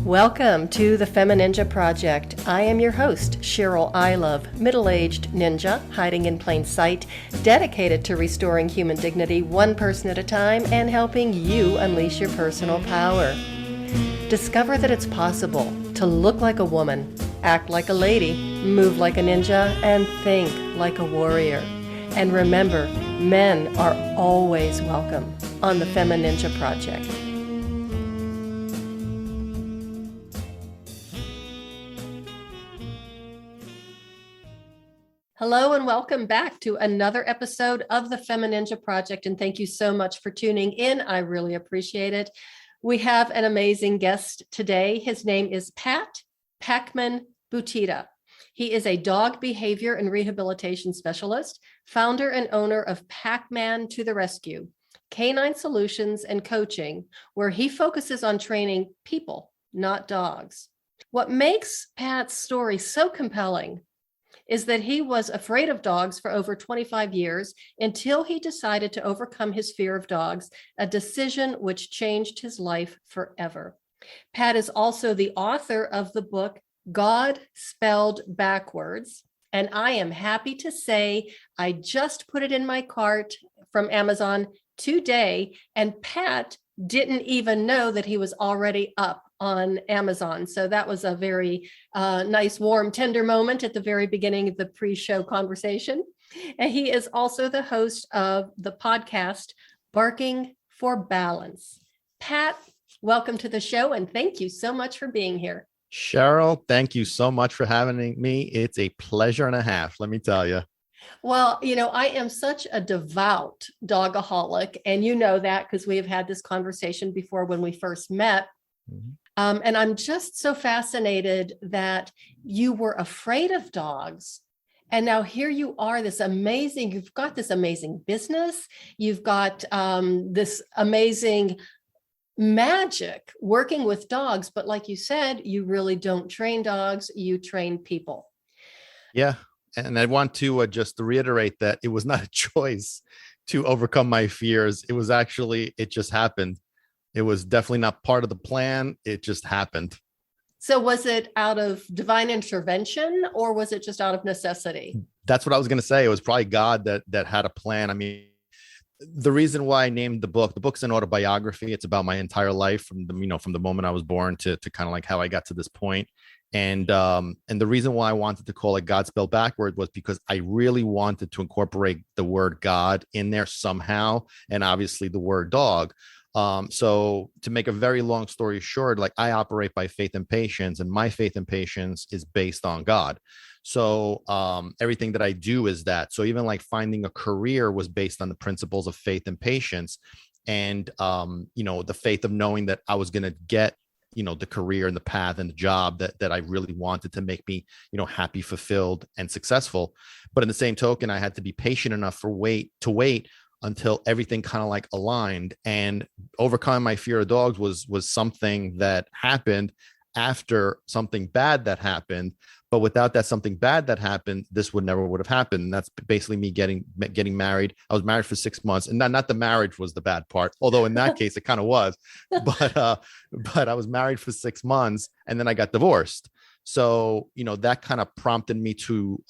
Welcome to the FemiNinja Project. I am your host, Cheryl I Love, middle-aged ninja hiding in plain sight, dedicated to restoring human dignity one person at a time and helping you unleash your personal power. Discover that it's possible to look like a woman, act like a lady, move like a ninja, and think like a warrior. And remember, men are always welcome on the FemiNinja Project. Hello and welcome back to another episode of the FemiNinja Project, and thank you so much for tuning in. I really appreciate it. We have an amazing guest today. His name is Packman Buttitta. He is a dog behavior and rehabilitation specialist, founder and owner of Packman to the Rescue, Canine Solutions and Coaching, where he focuses on training people, not dogs. What makes Pat's story so compelling is that he was afraid of dogs for over 25 years until he decided to overcome his fear of dogs, a decision which changed his life forever. Pat is also the author of the book, God Spelled Backwards, and I am happy to say I just put it in my cart from Amazon today, and Pat didn't even know that he was already up on Amazon. So that was a very nice, warm, tender moment at the very beginning of the pre-show conversation. And he is also the host of the podcast, Barking for Balance. Pat, welcome to the show, and thank you so much for being here. Cheryl, thank you so much for having me. It's a pleasure and a half, let me tell you. Well, you know, I am such a devout dogaholic, and you know that because we have had this conversation before when we first met. Mm-hmm. And I'm just so fascinated that you were afraid of dogs. And now here you are, you've got this amazing business. You've got this amazing magic working with dogs. But like you said, you really don't train dogs, you train people. Yeah. And I want to just reiterate that it was not a choice to overcome my fears. It just happened. It was definitely not part of the plan. It just happened. So was it out of divine intervention or was it just out of necessity? That's what I was going to say. It was probably God that had a plan. I mean, the reason why I named the book's an autobiography. It's about my entire life from the moment I was born to kind of like how I got to this point. And the reason why I wanted to call it God Spelled Backward was because I really wanted to incorporate the word God in there somehow. And obviously the word dog. So to make a very long story short, like I operate by faith and patience, and my faith and patience is based on God. So everything that I do is that. So even like finding a career was based on the principles of faith and patience, and the faith of knowing that I was going to get the career and the path and the job that I really wanted to make me happy, fulfilled, and successful. But in the same token, I had to be patient enough to wait until everything kind of like aligned. And overcoming my fear of dogs was something that happened after something bad that happened. But without that something bad that happened, this would have happened. And that's basically me getting married. I was married for 6 months, and not the marriage was the bad part, although in that case it kind of was. But I was married for 6 months, and then I got divorced. So that kind of prompted me to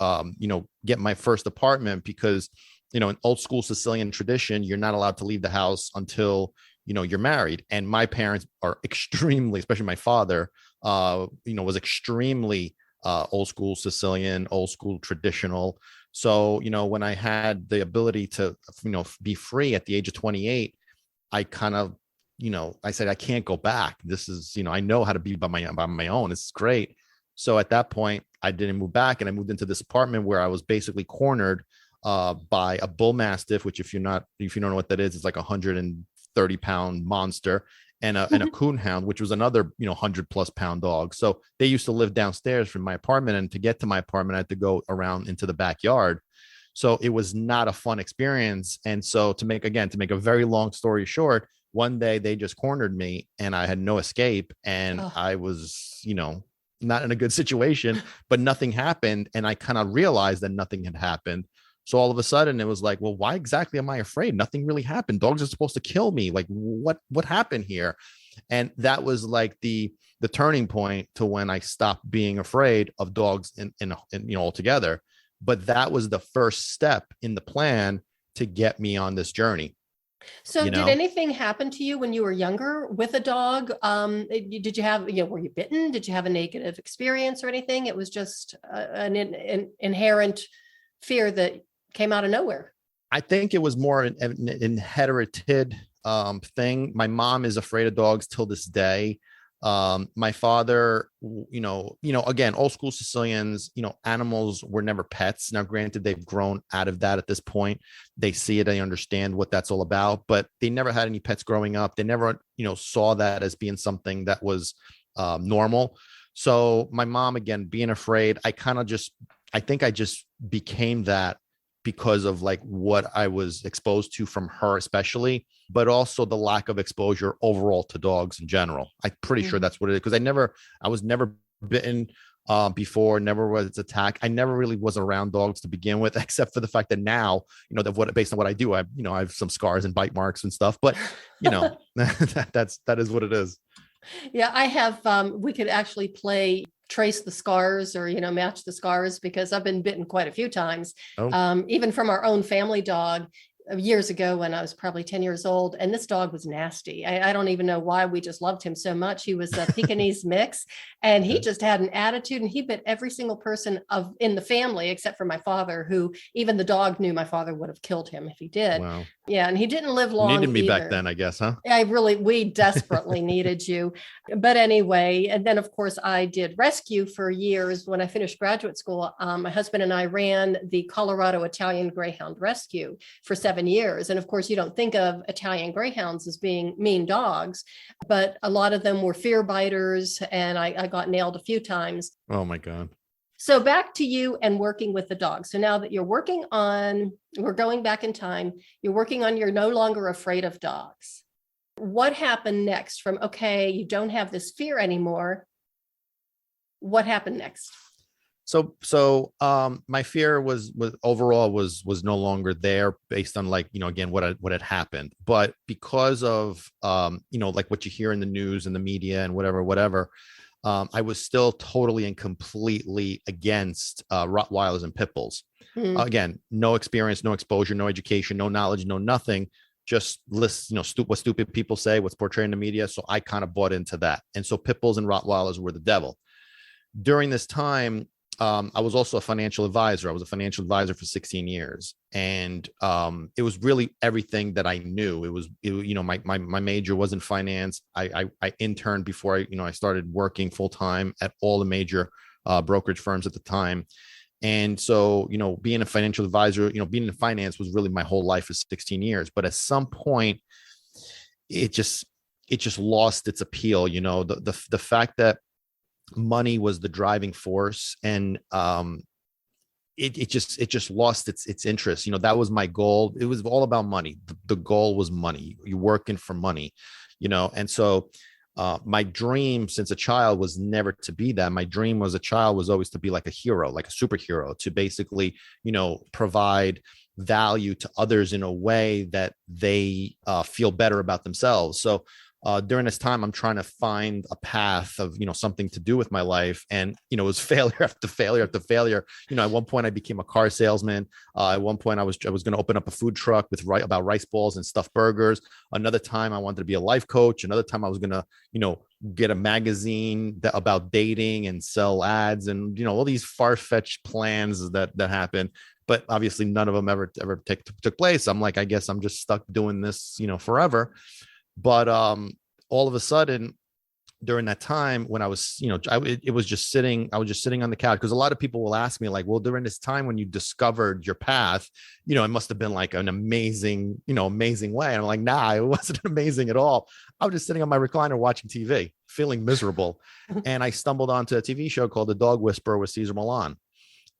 get my first apartment, because in old school Sicilian tradition, you're not allowed to leave the house until you're married. And my parents are extremely, especially my father, was extremely old school Sicilian, old school traditional. So, when I had the ability to, be free at the age of 28, I kind of, I said, I can't go back. This is, I know how to be by my own. It's great. So at that point, I didn't move back, and I moved into this apartment where I was basically cornered by a bull mastiff, which if you don't know what that is, it's like 130-pound monster, and a coonhound, which was another 100+ pound dog. So they used to live downstairs from my apartment, and to get to my apartment, I had to go around into the backyard. So it was not a fun experience. And so to make a very long story short, one day they just cornered me, and I had no escape, and I was not in a good situation, but nothing happened, and I kind of realized that nothing had happened. So all of a sudden it was like, well, why exactly am I afraid? Nothing really happened. Dogs are supposed to kill me. Like what happened here? And that was like the turning point to when I stopped being afraid of dogs in altogether. But that was the first step in the plan to get me on this journey. So You did know, anything happen to you when you were younger with a dog? Did you have, were you bitten? Did you have a negative experience or anything? It was just an inherent fear that came out of nowhere. I think it was more an inherited thing. My mom is afraid of dogs till this day. My father, again, old school Sicilians, animals were never pets. Now, granted, they've grown out of that at this point. They see it, they understand what that's all about, but they never had any pets growing up. They never, saw that as being something that was normal. So my mom, again, being afraid, I think I just became that because of like what I was exposed to from her, especially, but also the lack of exposure overall to dogs in general. I'm pretty sure that's what it is. Cause I was never bitten before, never was attacked. I never really was around dogs to begin with, except for the fact that now, based on what I do, I have some scars and bite marks and stuff, but that is what it is. Yeah, I have, we could actually play trace the scars or, match the scars because I've been bitten quite a few times, Oh, even from our own family dog years ago when I was probably 10 years old. And this dog was nasty. I don't even know why we just loved him so much. He was a Pekingese mix and he just had an attitude and he bit every single person in the family, except for my father, who even the dog knew my father would have killed him if he did. wow. Yeah. And he didn't live You long needed me either. back then, I guess, huh? We desperately needed you. But anyway, and then of course I did rescue for years. When I finished graduate school, my husband and I ran the Colorado Italian Greyhound Rescue for 7 years. And of course, you don't think of Italian Greyhounds as being mean dogs, but a lot of them were fear biters and I got nailed a few times. Oh my God. So back to you and working with the dog. So now that we're going back in time, you're working on You're no longer afraid of dogs. What happened next from, okay, you don't have this fear anymore. What happened next? So my fear was overall was no longer there based on like, again, what had happened, but because of, like what you hear in the news and the media and whatever, I was still totally and completely against Rottweilers and pit bulls. Again, no experience, no exposure, no education, no knowledge, no nothing. Just list, what stupid people say, what's portrayed in the media. So I kind of bought into that. And so pit bulls and Rottweilers were the devil. During this time, I was also a financial advisor. I was a financial advisor for 16 years. And it was really everything that I knew. My major was in finance. I interned before I started working full time at all the major brokerage firms at the time. And so, being a financial advisor, being in finance was really my whole life for 16 years. But at some point, it just lost its appeal. The fact that money was the driving force, and it just lost its interest. That was my goal. It was all about money. The goal was money. You're working for money, and so my dream since a child was never to be that. My dream as a child was always to be like a hero, like a superhero, to basically provide value to others in a way that they feel better about themselves. So during this time, I'm trying to find a path of, something to do with my life. And, it was failure after failure after failure. At one point I became a car salesman. At one point I was going to open up a food truck about rice balls and stuffed burgers. Another time I wanted to be a life coach. Another time I was going to, get a magazine about dating and sell ads and, all these far-fetched plans that happened. But obviously none of them ever took place. I'm like, I guess I'm just stuck doing this, forever. But all of a sudden, during that time when I was, I was just sitting on the couch, because a lot of people will ask me like, well, during this time when you discovered your path, it must have been like an amazing way. And I'm like, nah, it wasn't amazing at all. I was just sitting on my recliner watching TV, feeling miserable. And I stumbled onto a TV show called The Dog Whisperer with Cesar Millan.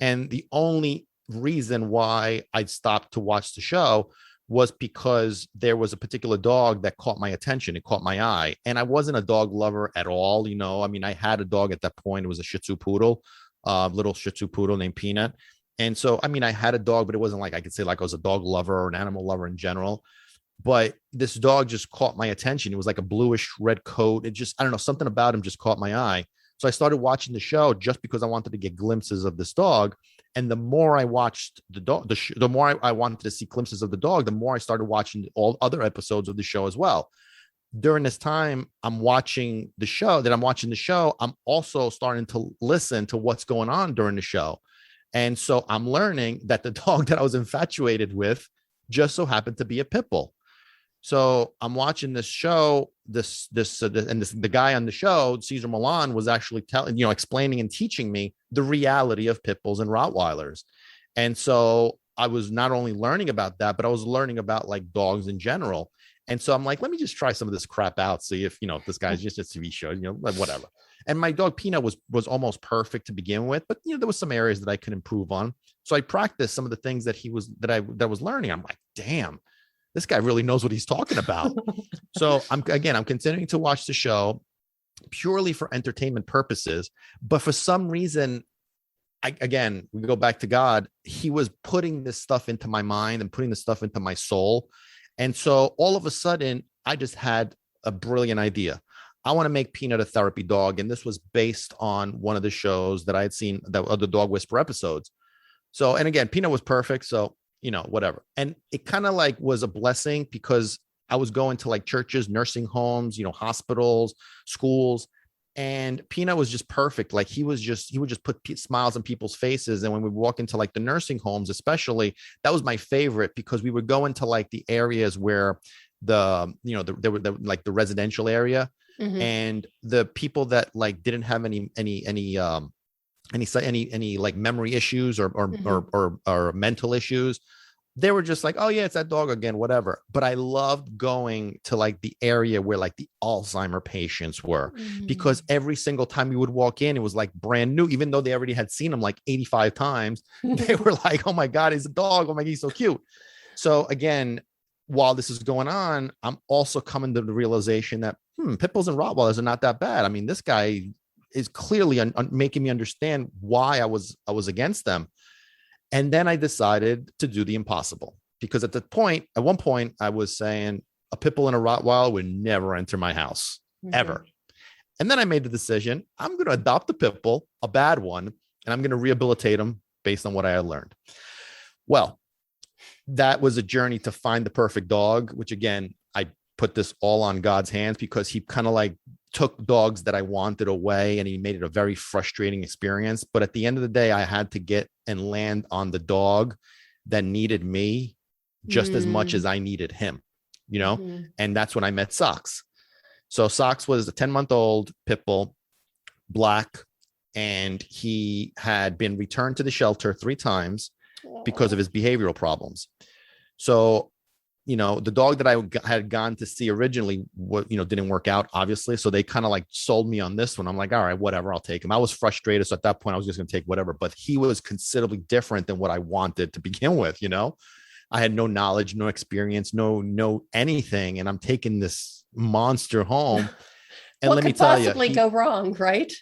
And the only reason why I'd stopped to watch the show was because there was a particular dog that caught my attention. It caught my eye. And I wasn't a dog lover at all. I had a dog at that point. It was a Shih Tzu poodle, little Shih Tzu poodle named Peanut. And so, I had a dog, but it wasn't like I could say like I was a dog lover or an animal lover in general. but this dog just caught my attention. It was like a bluish red coat. It just, I don't know, something about him just caught my eye. So I started watching the show just because I wanted to get glimpses of this dog. And the more I watched the dog, the more I wanted to see glimpses of the dog, the more I started watching all other episodes of the show as well. During this time, I'm watching the show. I'm also starting to listen to what's going on during the show. And so I'm learning that the dog that I was infatuated with just so happened to be a pit bull. So I'm watching this show, the guy on the show, Cesar Millan, was actually explaining and teaching me the reality of pit bulls and Rottweilers. And so I was not only learning about that, but I was learning about like dogs in general. And so I'm like, let me just try some of this crap out. See if, if this guy's just a TV show, whatever. And my dog Peanut was almost perfect to begin with, but there was some areas that I could improve on. So I practiced some of the things that I was learning. I'm like, damn, this guy really knows what he's talking about. So I'm continuing to watch the show purely for entertainment purposes. But for some reason, we go back to God. He was putting this stuff into my mind and putting this stuff into my soul. And so all of a sudden, I just had a brilliant idea. I want to make Peanut a therapy dog. And this was based on one of the shows that I had seen, the Dog Whisperer episodes. So, and again, Peanut was perfect. So, whatever. And it kind of like was a blessing because I was going to like churches, nursing homes, hospitals, schools, and Peanut was just perfect. Like he would just put smiles on people's faces. And when we walk into like the nursing homes, especially, that was my favorite because we would go into like the areas where there were like the residential area, and the people that like didn't have any like memory issues or mental issues, they were just like, oh yeah, it's that dog again, whatever. But I loved going to like the area where like the Alzheimer patients were, because every single time we would walk in, it was like brand new, even though they already had seen him like 85 times. They were like, oh my God, he's a dog. Oh my God, he's so cute. So again, while this is going on, I'm also coming to the realization that pit bulls and Rottweilers are not that bad. I mean, this guy is clearly making me understand why I was against them. And then I decided to do the impossible, because at one point I was saying a pit bull and a Rottweiler would never enter my house ever. And then I made the decision, I'm going to adopt a pit bull, a bad one, and I'm going to rehabilitate him based on what I had learned. Well, that was a journey to find the perfect dog, which again, I put this all on God's hands, because he kind of like took dogs that I wanted away and he made it a very frustrating experience. But at the end of the day, I had to get and land on the dog that needed me just as much as I needed him, and that's when I met Socks. So Socks was a 10-month-old pit bull, black, and he had been returned to the shelter 3 times because of his behavioral problems. So the dog that I had gone to see originally, didn't work out, obviously. So they kind of like sold me on this one. I'm like, all right, whatever, I'll take him. I was frustrated. So at that point I was just going to take whatever, but he was considerably different than what I wanted to begin with. I had no knowledge, no experience, no anything. And I'm taking this monster home. And let me tell you, what could possibly go wrong, right?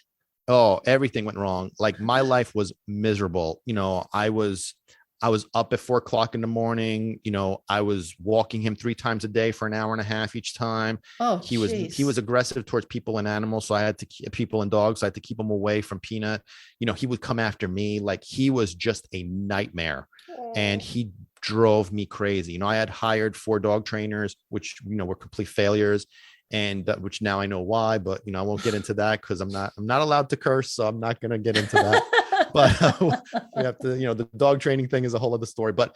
Oh, everything went wrong. Like my life was miserable. I was up at 4:00 in the morning. I was walking him 3 times a day for an hour and a half each time. Oh, he was aggressive towards people and animals. So I had to keep people and dogs. So I had to keep him away from Peanut. He would come after me. Like he was just a nightmare, and he drove me crazy. I had hired 4 dog trainers, which, were complete failures, and which now I know why, but, I won't get into that because I'm not allowed to curse. So I'm not going to get into that. But we have to, the dog training thing is a whole other story. But,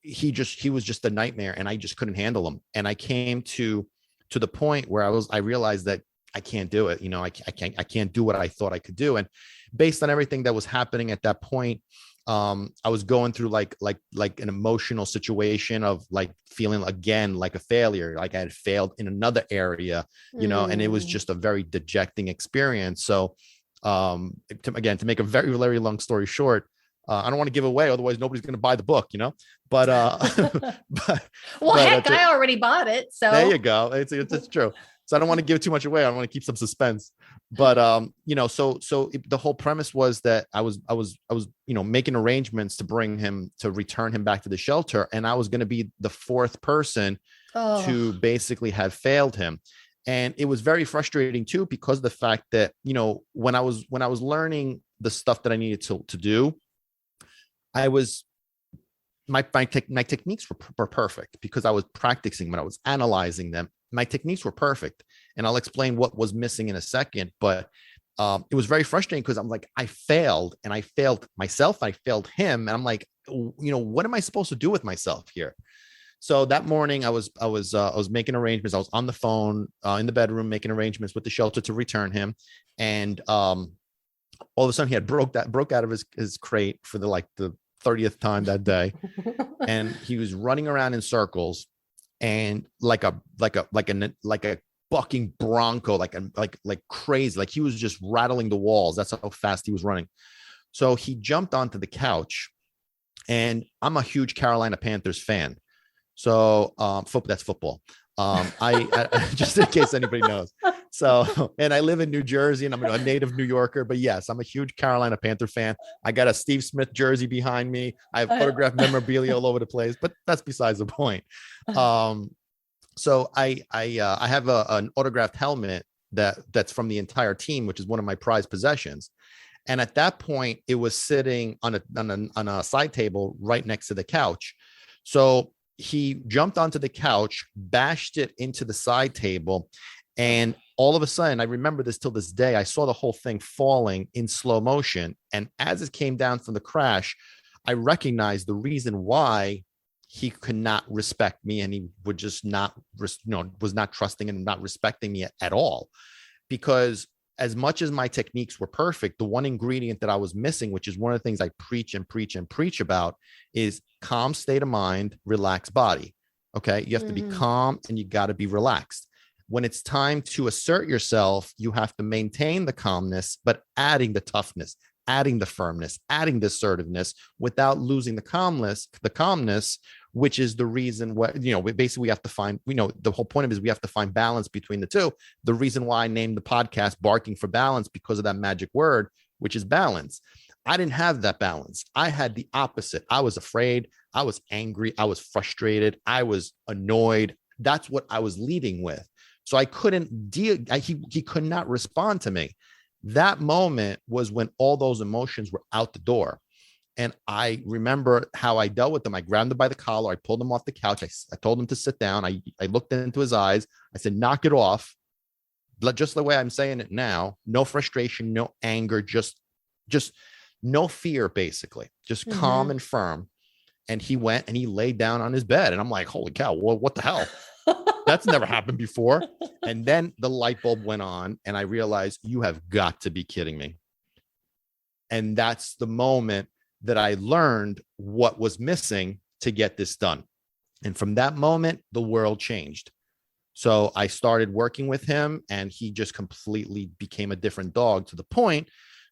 he was just a nightmare, and I just couldn't handle him. And I came to the point where I realized that I can't do it. I can't do what I thought I could do. And based on everything that was happening at that point, I was going through like an emotional situation of like feeling again like a failure, like I had failed in another area, and it was just a very dejecting experience. So to make a very, very long story short, I don't want to give away, otherwise nobody's going to buy the book, but well, heck, I already bought it. So there you go. It's true. So I don't want to give too much away. I want to keep some suspense. But the whole premise was that I was making arrangements to return him back to the shelter, and I was going to be the fourth person to basically have failed him. And it was very frustrating too, because of the fact that, when I was learning the stuff that I needed to do, my techniques were perfect because I was practicing when I was analyzing them. My techniques were perfect. And I'll explain what was missing in a second. But it was very frustrating because I'm like, I failed, and I failed myself. I failed him. And I'm like, what am I supposed to do with myself here? So that morning I was making arrangements. I was on the phone in the bedroom, making arrangements with the shelter to return him. And all of a sudden he had broke out of his crate for the 30th time that day. And he was running around in circles, and like a bucking bronco, like crazy. Like he was just rattling the walls. That's how fast he was running. So he jumped onto the couch, and I'm a huge Carolina Panthers fan. So that's football. I just in case anybody knows. So, and I live in New Jersey, and I'm a native New Yorker, but yes, I'm a huge Carolina Panther fan. I got a Steve Smith jersey behind me. I have photographed memorabilia all over the place, but that's besides the point. So I have an autographed helmet that's from the entire team, which is one of my prized possessions. And at that point, it was sitting on a side table right next to the couch. So he jumped onto the couch, bashed it into the side table, and all of a sudden, I remember this till this day, I saw the whole thing falling in slow motion. And as it came down from the crash, I recognized the reason why he could not respect me, and he would just was not trusting and not respecting me at all. Because as much as my techniques were perfect, the one ingredient that I was missing, which is one of the things I preach and preach and preach about, is calm state of mind, relaxed body. Okay. You have to be calm, and you got to be relaxed. When it's time to assert yourself, you have to maintain the calmness, but adding the toughness, adding the firmness, adding the assertiveness without losing the calmness, which is the reason what, basically we have to find, the whole point of it is we have to find balance between the two. The reason why I named the podcast Barking for Balance, because of that magic word, which is balance. I didn't have that balance. I had the opposite. I was afraid. I was angry. I was frustrated. I was annoyed. That's what I was leading with. So I couldn't deal. He could not respond to me. That moment was when all those emotions were out the door. And I remember how I dealt with them. I grabbed him by the collar. I pulled him off the couch. I told him to sit down. I looked into his eyes. I said, knock it off. Just the way I'm saying it now. No frustration, no anger, just no fear, basically. Just calm and firm. And he went and he laid down on his bed. And I'm like, holy cow, what the hell? That's never happened before. And then the light bulb went on, and I realized, you have got to be kidding me. And that's the moment that I learned what was missing to get this done. And from that moment, the world changed. So I started working with him, and he just completely became a different dog, to the point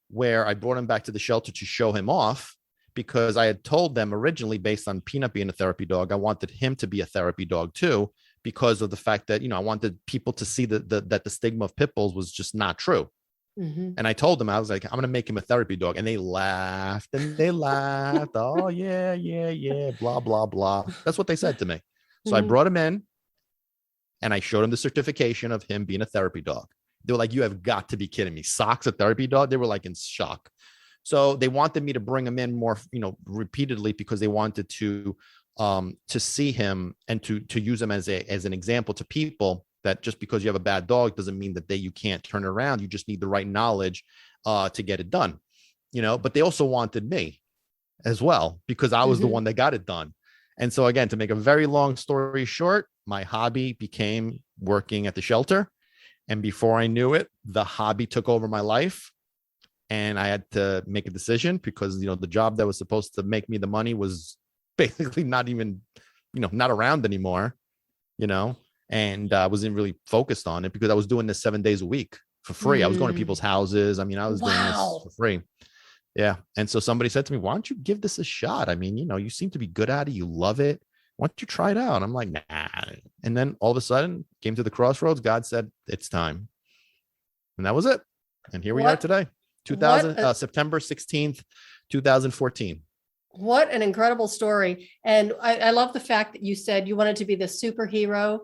where I brought him back to the shelter to show him off, because I had told them originally, based on Peanut being a therapy dog, I wanted him to be a therapy dog too, because of the fact that, I wanted people to see that the stigma of pit bulls was just not true. And I told them, I was like, I'm going to make him a therapy dog. And they laughed and they laughed. Oh, yeah, blah, blah, blah. That's what they said to me. So I brought him in, and I showed him the certification of him being a therapy dog. They were like, you have got to be kidding me. Socks, a therapy dog? They were like in shock. So they wanted me to bring him in more, repeatedly, because they wanted to see him and to use him as an example to people, that just because you have a bad dog doesn't mean that you can't turn it around. You just need the right knowledge to get it done, but they also wanted me as well, because I was the one that got it done. And so again, to make a very long story short, my hobby became working at the shelter. And before I knew it, the hobby took over my life. And I had to make a decision, because, the job that was supposed to make me the money was basically not even, not around anymore, and I wasn't really focused on it, because I was doing this 7 days a week for free. I was going to people's houses. I mean, I was doing this for free. Yeah. And so somebody said to me, why don't you give this a shot? I mean, you seem to be good at it. You love it. why don't you try it out? I'm like, nah. And then all of a sudden came to the crossroads. God said, it's time. And that was it. And here we are What today, what a, September 16th, 2014. what an incredible story. And I love the fact that you said you wanted to be the superhero.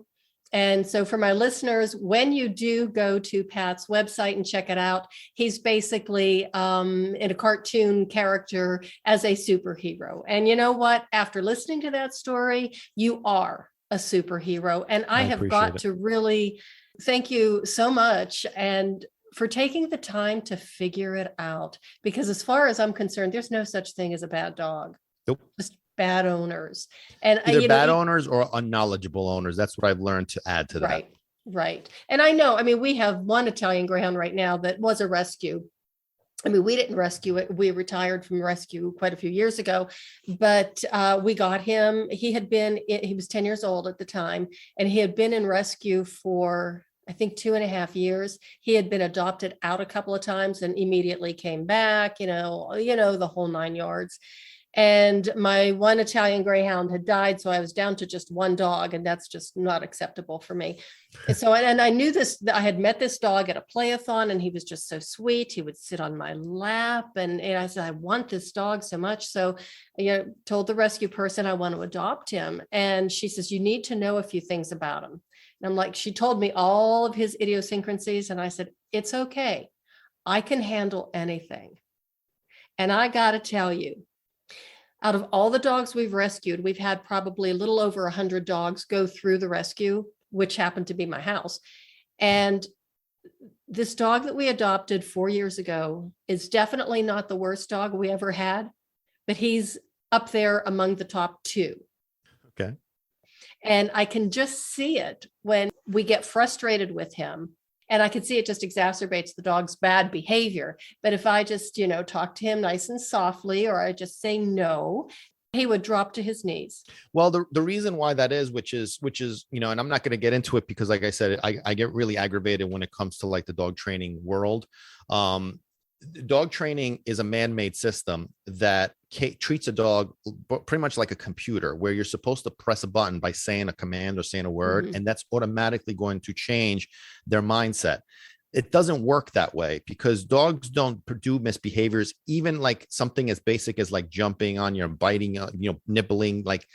And so for my listeners, when you do go to Pat's website and check it out, he's basically in a cartoon character as a superhero. And you know what? After listening to that story, you are a superhero. And I have appreciate got it. to really thank you so much. And for taking the time to figure it out, because as far as I'm concerned, there's no such thing as a bad dog, Nope. just bad owners. And Either you know, bad owners or unknowledgeable owners. That's what I've learned to add to that. right, right. And I know, I mean, we have one Italian Greyhound right now that was a rescue. I mean, we didn't rescue it. We retired from rescue quite a few years ago, but we got him. He was 10 years old at the time, and he had been in rescue for, I think, 2.5 years. He had been adopted out a couple of times and immediately came back, the whole 9 yards. And my one Italian Greyhound had died, so I was down to just one dog, and that's just not acceptable for me. And I knew this. I had met this dog at a playathon, and he was just so sweet. He would sit on my lap, and I said, I want this dog so much. So, told the rescue person I want to adopt him, and she says, you need to know a few things about him. And I'm like, she told me all of his idiosyncrasies, and I said, it's okay. I can handle anything. And I got to tell you, out of all the dogs we've rescued, we've had probably a little over 100 dogs go through the rescue, which happened to be my house. And this dog that we adopted 4 years ago is definitely not the worst dog we ever had, but he's up there among the top two. Okay. And I can just see it when we get frustrated with him. And I can see it just exacerbates the dog's bad behavior. But if I just, talk to him nice and softly, or I just say no, he would drop to his knees. Well, the reason why that is, which is, and I'm not going to get into it because, like I said, I get really aggravated when it comes to like the dog training world. Dog training is a man-made system that treats a dog pretty much like a computer, where you're supposed to press a button by saying a command or saying a word, and that's automatically going to change their mindset. It doesn't work that way, because dogs don't do misbehaviors, even like something as basic as like jumping on you, biting, nibbling, like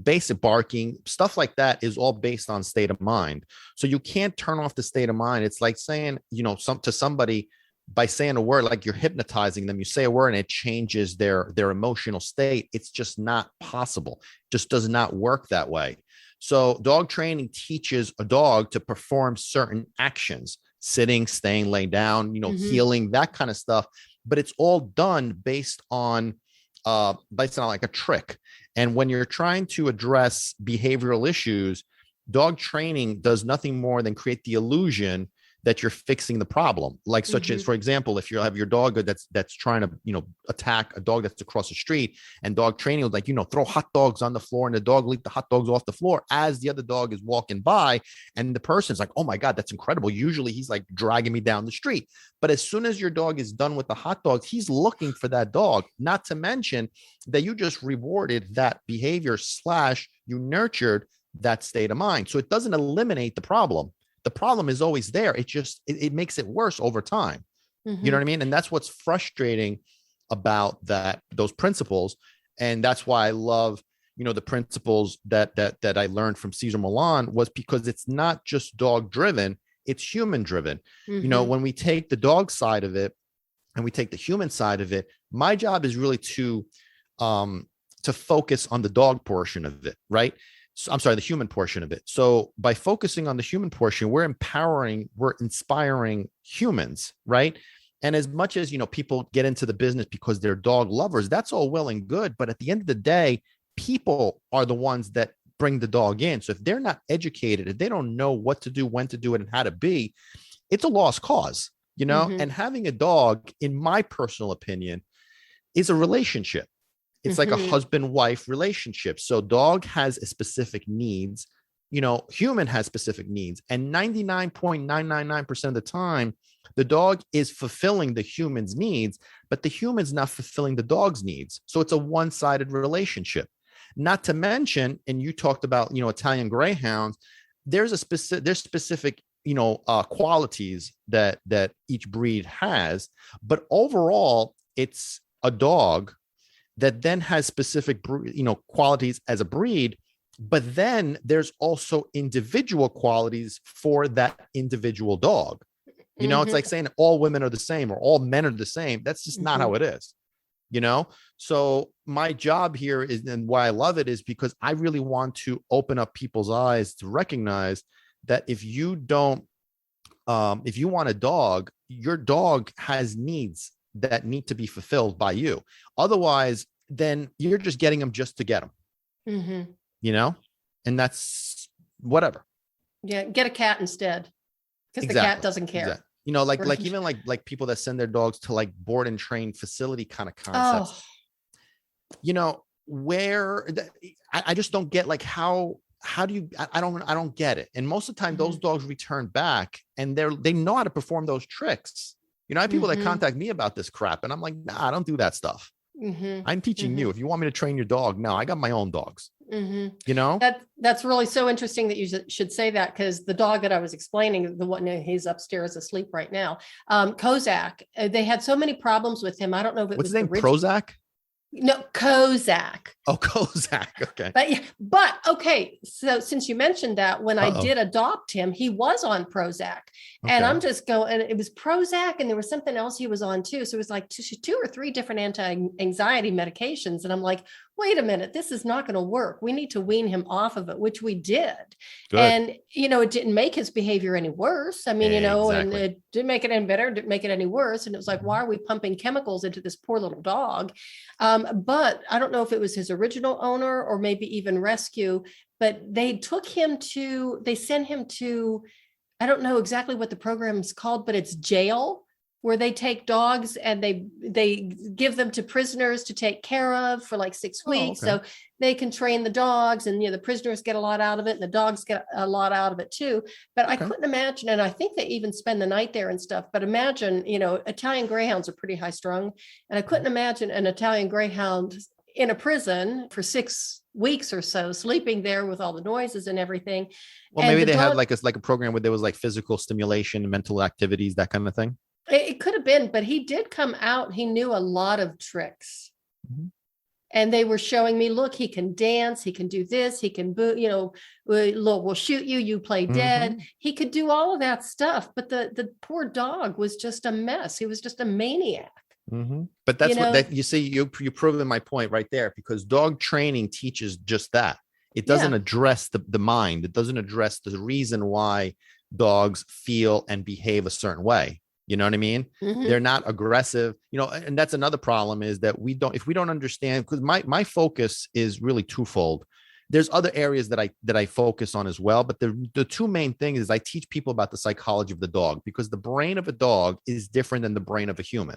basic barking, stuff like that is all based on state of mind. So you can't turn off the state of mind. It's like saying, to somebody, by saying a word, like you're hypnotizing them. You say a word and it changes their emotional state. It's just not possible. Just does not work that way. So dog training teaches a dog to perform certain actions, sitting, staying, laying down, healing, that kind of stuff. But it's all done based on like a trick. And when you're trying to address behavioral issues, dog training does nothing more than create the illusion that you're fixing the problem. Like such as, for example, if you have your dog that's trying to, attack a dog that's across the street, and dog training was like, throw hot dogs on the floor, and the dog leap the hot dogs off the floor as the other dog is walking by. And the person's like, oh my God, that's incredible. Usually he's like dragging me down the street. But as soon as your dog is done with the hot dogs, he's looking for that dog, not to mention that you just rewarded that behavior / you nurtured that state of mind. So it doesn't eliminate the problem. The problem is always there. It makes it worse over time. You know what I mean? And that's what's frustrating about those principles. And that's why I love, the principles that I learned from Cesar Millan, was because it's not just dog driven, it's human driven. When we take the dog side of it and we take the human side of it, my job is really to focus on the dog portion of it, right? So, I'm sorry, the human portion of it. So by focusing on the human portion, we're inspiring humans, right? And as much as, people get into the business because they're dog lovers, that's all well and good. But at the end of the day, people are the ones that bring the dog in. So if they're not educated, if they don't know what to do, when to do it, and how to be, it's a lost cause, and having a dog, in my personal opinion, is a relationship. It's like a husband-wife relationship. So dog has a specific needs, human has specific needs. And 99.999% of the time, the dog is fulfilling the human's needs, but the human's not fulfilling the dog's needs. So it's a one-sided relationship. Not to mention, and you talked about, Italian Greyhounds, there's specific, qualities that each breed has, but overall it's a dog that then has specific, qualities as a breed. But then there's also individual qualities for that individual dog. It's like saying all women are the same or all men are the same. That's just not how it is, So my job here is, and why I love it, is because I really want to open up people's eyes to recognize that if you want a dog, your dog has needs that need to be fulfilled by you. Otherwise, then you're just getting them just to get them, and that's whatever. Yeah. Get a cat instead, because the cat doesn't care. Exactly. Even like people that send their dogs to like board and train facility kind of concepts, where I just don't get, like, how do you, I don't get it. And most of the time those dogs return back and they know how to perform those tricks. I have people that contact me about this crap and I'm like, nah, I don't do that stuff. I'm teaching you. If you want me to train your dog, no, I got my own dogs. That's really so interesting that you should say that, because the dog that I was explaining, the one, he's upstairs asleep right now, Kozak, they had so many problems with him. I don't know if it What's was his name? Prozac? No, Kozak. Oh, Kozak. Okay. But okay. So since you mentioned that, when I did adopt him, he was on Prozac, and I'm just going, and it was Prozac, and there was something else he was on too. So it was like two or three different anti-anxiety medications. And I'm like, wait a minute, this is not going to work. We need to wean him off of it, which we did. Good. And, it didn't make his behavior any worse. I mean, exactly. And it didn't make it any better, didn't make it any worse. And it was like, why are we pumping chemicals into this poor little dog? But I don't know if it was his original owner or maybe even rescue, but they sent him to, I don't know exactly what the program is called, but it's jail, where they take dogs and they give them to prisoners to take care of for like 6 weeks. Okay. So they can train the dogs, and the prisoners get a lot out of it and the dogs get a lot out of it too. But okay. I couldn't imagine, and I think they even spend the night there and stuff, but imagine, Italian Greyhounds are pretty high strung, and I couldn't imagine an Italian Greyhound in a prison for 6 weeks or so, sleeping there with all the noises and everything. Well, and maybe they had like a program where there was like physical stimulation, mental activities, that kind of thing. It could have been, but he did come out. He knew a lot of tricks. And they were showing me, look, he can dance. He can do this. He can, we'll shoot you. You play dead. He could do all of that stuff. But the poor dog was just a mess. He was just a maniac. But that's you see, you're proving my point right there, because dog training teaches just that. It doesn't address the mind. It doesn't address the reason why dogs feel and behave a certain way. You know what I mean? They're not aggressive, and that's another problem, is that if we don't understand, because my focus is really twofold. There's other areas that I focus on as well. But the two main things is I teach people about the psychology of the dog, because the brain of a dog is different than the brain of a human.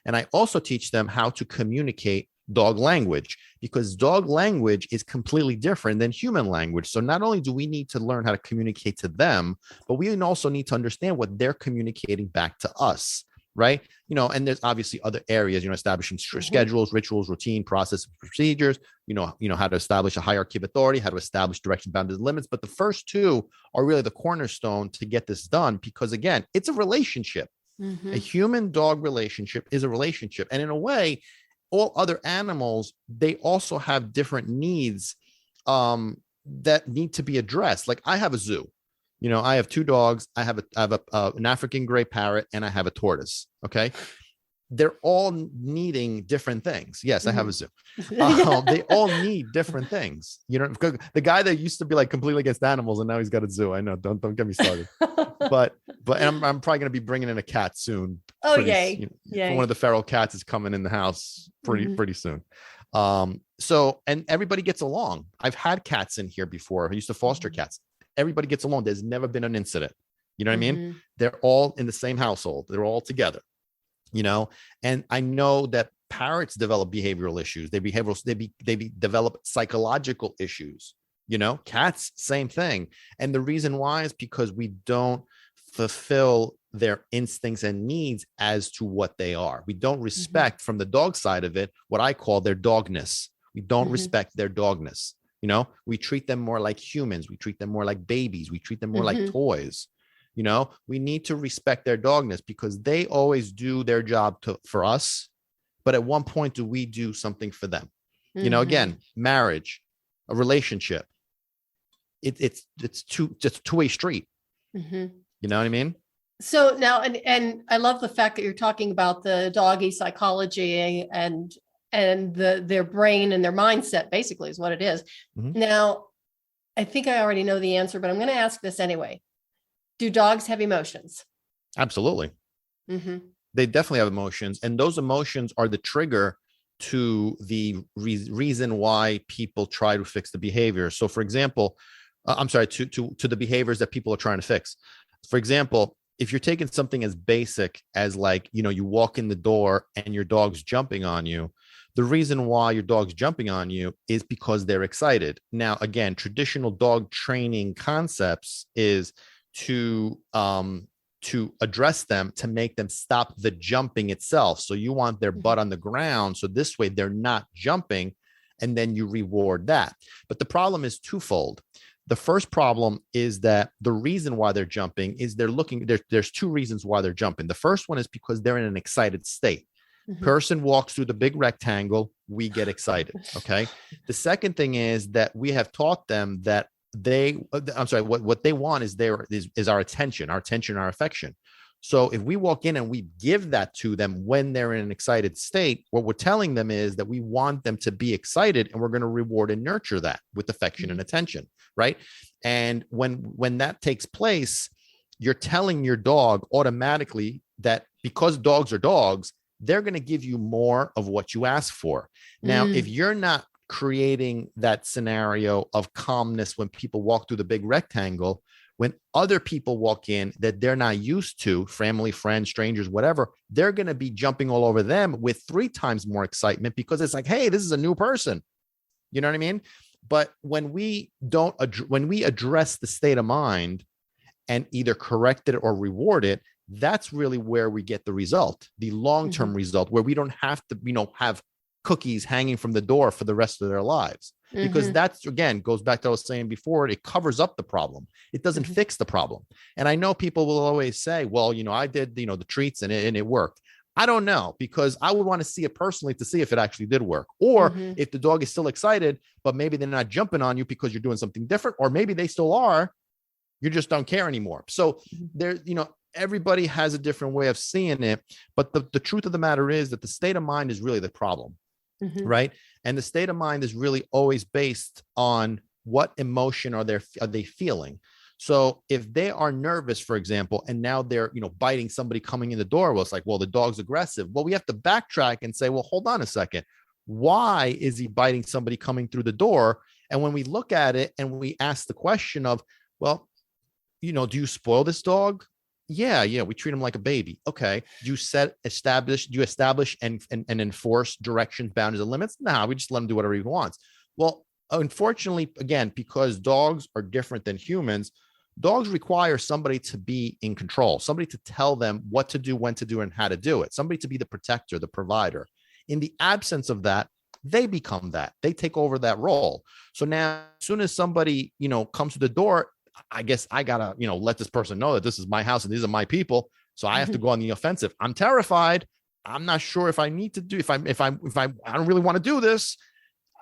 And I also teach them how to communicate dog language, because dog language is completely different than human language. So not only do we need to learn how to communicate to them, but we also need to understand what they're communicating back to us, right? And there's obviously other areas, establishing schedules, rituals, routine, process, procedures, how to establish a hierarchy of authority, how to establish direction, boundaries, limits. But the first two are really the cornerstone to get this done, because again, it's a relationship. A human dog relationship is a relationship. And in a way, all other animals, they also have different needs that need to be addressed. Like I have a zoo, I have 2 dogs. I have an African gray parrot, and I have a tortoise. Okay. They're all needing different things. Yes, I have a zoo. They all need different things. The guy that used to be like completely against animals, and now he's got a zoo. I know. Don't get me started. but I'm probably going to be bringing in a cat soon. Oh, yay! Yay. One of the feral cats is coming in the house pretty soon. So, and everybody gets along. I've had cats in here before. I used to foster cats. Everybody gets along. There's never been an incident. You know what I mean? They're all in the same household. They're all together. And I know that parrots develop behavioral issues. They develop psychological issues. Cats, same thing. And the reason why is because we don't fulfill their instincts and needs as to what they are. We don't respect from the dog side of it what I call their dogness. We don't Mhm. respect their dogness. You know, we treat them more like humans. We treat them more like babies. We treat them more like Mhm. toys. You know, we need to respect their dogness because they always do their job for us. But at one point, do we do something for them? You know, Mhm. again, marriage, a relationship, it's just two-way street. Mhm. You know what I mean? So now, and I love the fact that you're talking about the doggy psychology and their brain and their mindset basically is what it is. Mhm. Now, I think I already know the answer, but I'm going to ask this anyway. Do dogs have emotions? Absolutely. Mm-hmm. They definitely have emotions, and those emotions are the trigger to the reason why people try to fix the behavior. So, for example, I'm sorry, to the behaviors that people are trying to fix. For example, if you're taking something as basic as, like, you know, you walk in the door and your dog's jumping on you, the reason why your dog's jumping on you is because they're excited. Now, again, traditional dog training concepts is to address them, to make them stop the jumping itself. So you want their butt on the ground, so this way they're not jumping, and then you reward that. But the problem is twofold. The first problem is that the reason why they're jumping is they're looking, there's two reasons why they're jumping. The first one is because they're in an excited state. Mm-hmm. Person walks through the big rectangle, we get excited. Okay. The second thing is that we have taught them that what they want is our attention, our affection. So if we walk in and we give that to them when they're in an excited state, what we're telling them is that we want them to be excited, and we're going to reward and nurture that with affection and attention, right? And when that takes place, you're telling your dog automatically that because dogs are dogs, they're going to give you more of what you ask for. Now, if you're not creating that scenario of calmness when people walk through the big rectangle, when other people walk in that they're not used to, family, friends, strangers, whatever, they're going to be jumping all over them with 3 times more excitement because it's like, hey, this is a new person. You know what I mean? But when we address the state of mind and either correct it or reward it, that's really where we get the result, the long-term result, where we don't have to, have cookies hanging from the door for the rest of their lives. Because that's, again, goes back to what I was saying before, it covers up the problem. It doesn't fix the problem. And I know people will always say, well, I did, the treats and it worked. I don't know, because I would want to see it personally to see if it actually did work, or if the dog is still excited, but maybe they're not jumping on you because you're doing something different, or maybe they still are, you just don't care anymore. So there, everybody has a different way of seeing it. But the truth of the matter is that the state of mind is really the problem, right? And the state of mind is really always based on what emotion are they feeling. So if they are nervous, for example, and now they're, biting somebody coming in the door, well, it's like, well, the dog's aggressive. Well, we have to backtrack and say, well, hold on a second. Why is he biting somebody coming through the door? And when we look at it and we ask the question of, well, do you spoil this dog? Yeah, we treat him like a baby. Okay. Do you establish and enforce directions, boundaries, and limits? Nah, we just let him do whatever he wants. Well, unfortunately, again, because dogs are different than humans, dogs require somebody to be in control, somebody to tell them what to do, when to do, and how to do it, somebody to be the protector, the provider. In the absence of that, they become that. They take over that role. So now, as soon as somebody, comes to the door, I guess I gotta, let this person know that this is my house and these are my people. So I have to go on the offensive. I'm terrified. I'm not sure if I need to do, I don't really want to do this,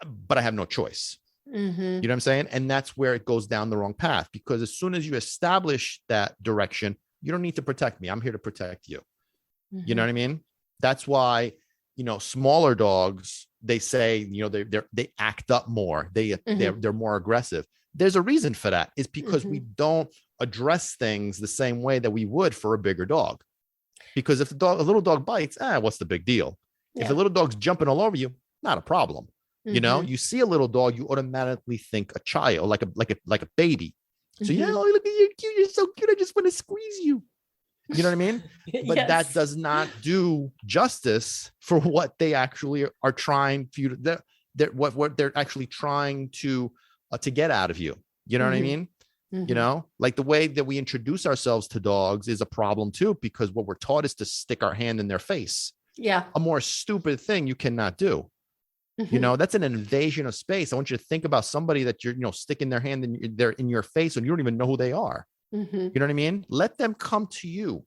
but I have no choice. You know what I'm saying? And that's where it goes down the wrong path, because as soon as you establish that direction, you don't need to protect me. I'm here to protect you. You know what I mean? That's why, smaller dogs, they say, they act up more. They're more aggressive. There's a reason for that. It's because we don't address things the same way that we would for a bigger dog. Because if a little dog bites, what's the big deal? Yeah. If a little dog's jumping all over you, not a problem. You see a little dog, you automatically think a child, like a baby. So look at you, cute. You're so cute. I just want to squeeze you. You know what I mean? But yes, that does not do justice for what they actually are trying for you to, what they're actually trying to get out of you. You know what I mean? Like the way that we introduce ourselves to dogs is a problem too, because what we're taught is to stick our hand in their face. Yeah. A more stupid thing you cannot do. You know, that's an invasion of space. I want you to think about somebody that you're, sticking their hand in your face and you don't even know who they are. You know what I mean? Let them come to you.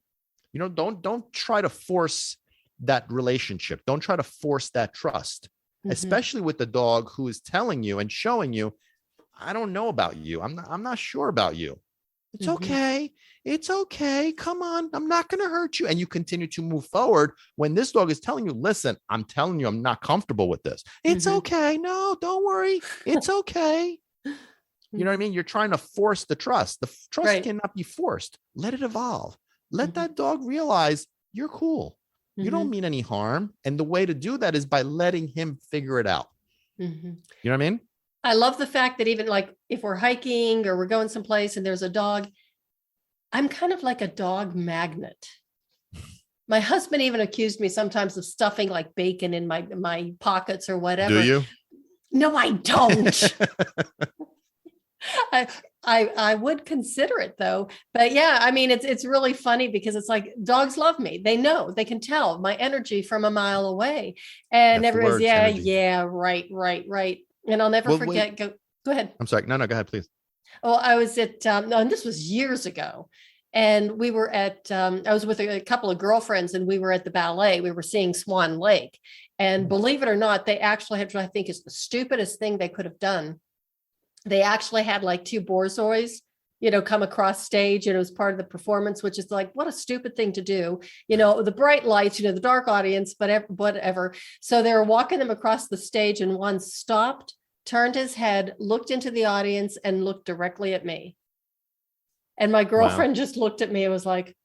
Don't try to force that relationship. Don't try to force that trust, especially with the dog who is telling you and showing you, I don't know about you. I'm not sure about you. It's okay. It's okay. Come on. I'm not going to hurt you. And you continue to move forward when this dog is telling you, listen, I'm telling you, I'm not comfortable with this. It's okay. No, don't worry. It's okay. You know what I mean? You're trying to force the trust. The trust cannot be forced. Let it evolve. Let that dog realize you're cool. You don't mean any harm. And the way to do that is by letting him figure it out. You know what I mean? I love the fact that even like if we're hiking or we're going someplace and there's a dog, I'm kind of like a dog magnet. My husband even accused me sometimes of stuffing like bacon in my pockets or whatever. Do you? No, I don't. I would consider it though. But yeah, I mean, it's really funny because it's like dogs love me. They know, they can tell my energy from a mile away. And everyone's, right. And I'll never forget. Go ahead. I'm sorry. No, go ahead, please. Well, I was at, and this was years ago. And we were at, I was with a couple of girlfriends and we were at the ballet. We were seeing Swan Lake. And believe it or not, they actually had, what I think is the stupidest thing they could have done. They actually had like two borzois, come across stage, and it was part of the performance, which is like, what a stupid thing to do. The bright lights, the dark audience, but whatever. So they were walking them across the stage and one stopped, turned his head, looked into the audience and looked directly at me. And my girlfriend just looked at me and was like,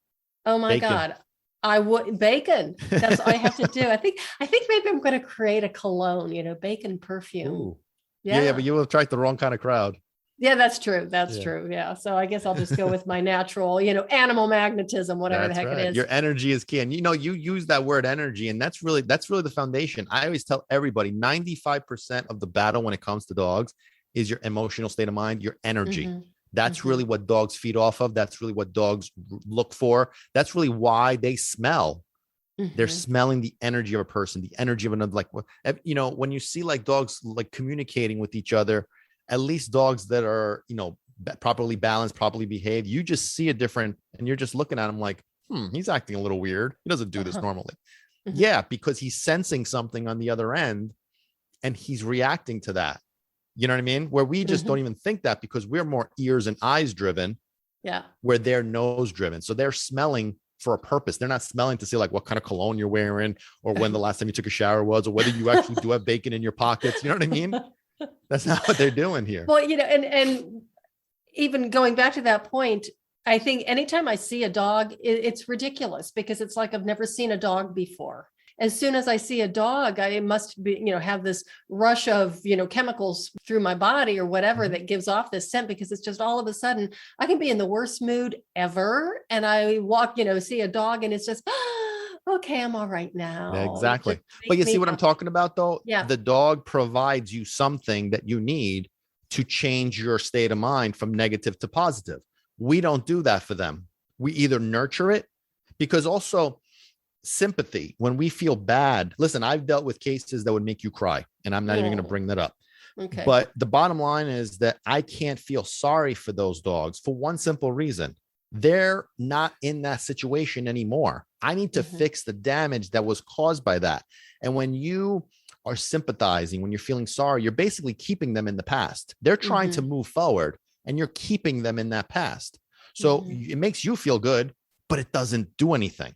oh my God, I would bacon. That's all I have to do. I think maybe I'm going to create a cologne, bacon perfume. Ooh. Yeah, but you will attract the wrong kind of crowd. Yeah, that's true. That's true. Yeah. So I guess I'll just go with my natural, animal magnetism, whatever the heck it is. Your energy is key. And you use that word energy, and that's really the foundation. I always tell everybody 95% of the battle when it comes to dogs is your emotional state of mind, your energy. That's really what dogs feed off of. That's really what dogs look for. That's really why they smell. They're smelling the energy of a person, the energy of another. Like, when you see like dogs like communicating with each other, at least dogs that are, properly balanced, properly behaved, you just see a different, and you're just looking at him like, he's acting a little weird. He doesn't do this normally. Yeah, because he's sensing something on the other end and he's reacting to that. You know what I mean? Where we just don't even think that because we're more ears and eyes driven. Yeah. Where they're nose driven. So they're smelling for a purpose. They're not smelling to see like what kind of cologne you're wearing or when the last time you took a shower was, or whether you actually do have bacon in your pockets. You know what I mean? That's not what they're doing here. Well, and even going back to that point, I think anytime I see a dog, it's ridiculous because it's like I've never seen a dog before. As soon as I see a dog, I must be, have this rush of, chemicals through my body or whatever that gives off this scent, because it's just all of a sudden I can be in the worst mood ever. And I walk, see a dog and it's just, okay, I'm all right now. Exactly. But you see what I'm talking about though? Yeah. The dog provides you something that you need to change your state of mind from negative to positive. We don't do that for them. We either nurture it, because also sympathy, when we feel bad, listen, I've dealt with cases that would make you cry, and I'm not even going to bring that up. Okay. But the bottom line is that I can't feel sorry for those dogs for one simple reason. They're not in that situation anymore. I need to fix the damage that was caused by that. And when you are sympathizing, when you're feeling sorry, you're basically keeping them in the past. They're trying to move forward and you're keeping them in that past. So it makes you feel good, but it doesn't do anything.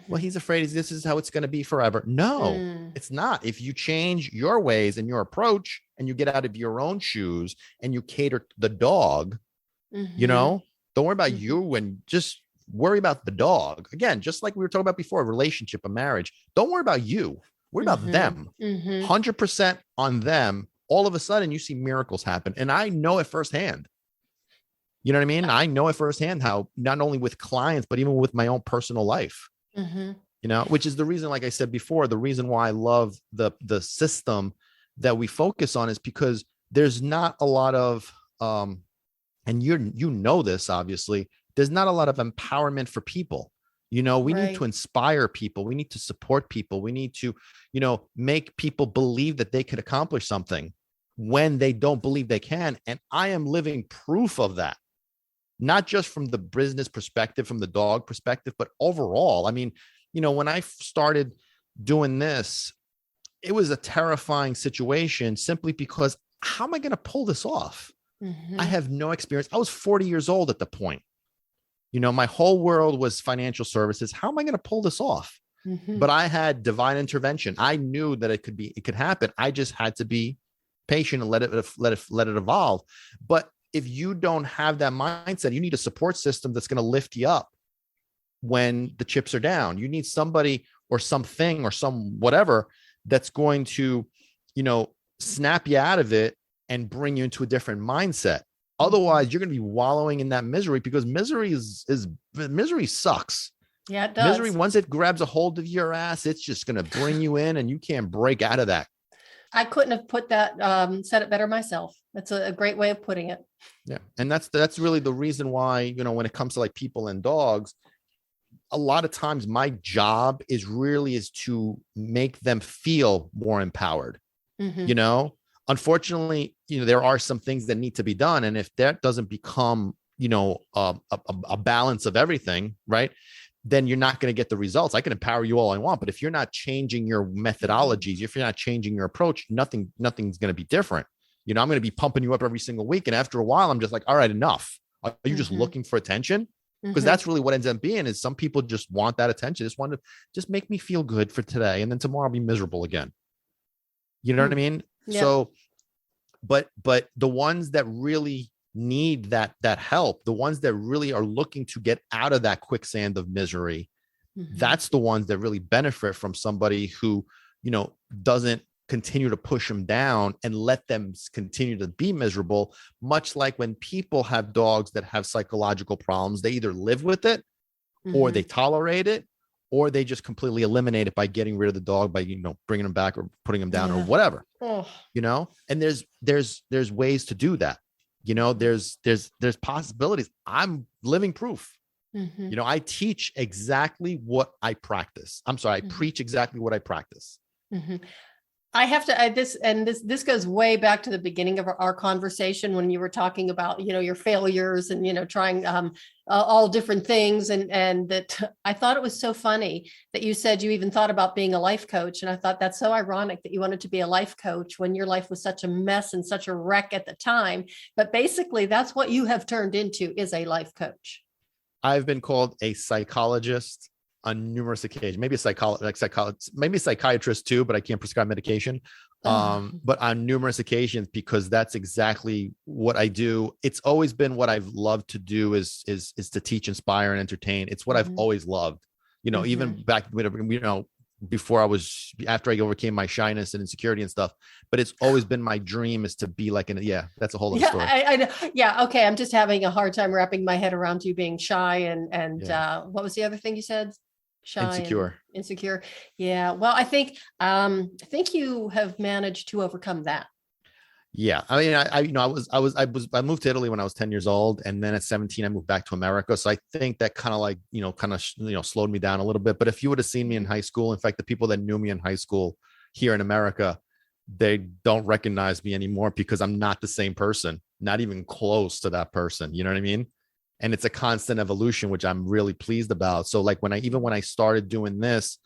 Well, he's afraid this is how it's going to be forever. No, it's not. If you change your ways and your approach and you get out of your own shoes and you cater the dog, don't worry about you and just worry about the dog. Again, just like we were talking about before, a relationship, a marriage. Don't worry about you. Worry about them. 100% on them. All of a sudden you see miracles happen. And I know it firsthand. You know what I mean? I know it firsthand how not only with clients, but even with my own personal life. Which is the reason, like I said before, the reason why I love the system that we focus on is because there's not a lot of, and you know this, obviously, there's not a lot of empowerment for people. We need to Right. inspire people. We need to support people. We need to, make people believe that they could accomplish something when they don't believe they can. And I am living proof of that, not just from the business perspective, from the dog perspective, but overall. I mean, when I started doing this, it was a terrifying situation simply because how am I going to pull this off? I Mhm. have no experience. I was 40 years old at the point. My whole world was financial services. How am I going to pull this off? But Mhm. I had divine intervention. I knew that it could happen. I just had to be patient and let it evolve. But if you don't have that mindset, you need a support system that's going to lift you up when the chips are down. You need somebody or something or some whatever that's going to, snap you out of it and bring you into a different mindset. Mhm. Otherwise, you're going to be wallowing in that misery, because misery is misery sucks. Yeah, it Misery, does. once it grabs a hold of your ass, it's just going to bring you in and you can't break out of that. I couldn't have put that, said it better myself. That's a great way of putting it. Yeah. And that's really the reason why, when it comes to like people and dogs, a lot of times my job is to make them feel more empowered. you Mhm. know Unfortunately, there are some things that need to be done, and if that doesn't become, a balance of everything, right, then you're not going to get the results. I can empower you all I want, but if you're not changing your methodologies, if you're not changing your approach, nothing's going to be different. I'm going to be pumping you up every single week, and after a while I'm just like, all right, enough. Are you just Mhm. looking for attention? Because Mhm. that's really what ends up being, is some people just want that attention, just want to just make me feel good for today, and then tomorrow I'll be miserable again. You know what I Hmm. mean? Yep. So, but the ones that really need that help, the ones that really are looking to get out of that quicksand of misery, Mhm. that's the ones that really benefit from somebody who, doesn't continue to push them down and let them continue to be miserable. Much like when people have dogs that have psychological problems, they either live with it, or they Mhm. tolerate it, or they just completely eliminate it by getting rid of the dog, by bringing them back or putting them down or Yeah. whatever. Oh. And there's ways to do that. Mhm. There's possibilities. I'm living proof. Mhm. I teach exactly what I practice. I'm sorry, I Mhm. preach exactly what I practice. Mhm. I have to add this, and this goes way back to the beginning of our conversation when you were talking about, your failures and, trying all different things. And that I thought it was so funny that you said you even thought about being a life coach. And I thought that's so ironic that you wanted to be a life coach when your life was such a mess and such a wreck at the time. But basically, that's what you have turned into, is a life coach. I've been called a psychologist on numerous occasions, maybe a psychologist, maybe a psychiatrist too, but I can't prescribe medication. Oh. But on numerous occasions, because that's exactly what I do. It's always been what I've loved to do, is to teach, inspire, and entertain. It's what I've Mhm. always loved. Even Mhm. back, before after I overcame my shyness and insecurity and stuff. But it's always been my dream, is to be like yeah, that's a whole other Yeah, story. I know. Yeah, okay. I'm just having a hard time wrapping my head around you being shy and Yeah. what was the other thing you said? Shy and Insecure. insecure. Yeah. Well, I think you have managed to overcome that. Yeah, I mean, I moved to Italy when I was 10 years old, and then at 17 I moved back to America. So I think that kind of like, slowed me down a little bit. But if you would have seen me in Mhm. high school, in fact, the people that knew me in high school here in America, they don't recognize me anymore, because I'm not the same person, not even close to that person. You know what I mean? And it's a constant evolution, which I'm really pleased about. So like when I started doing this,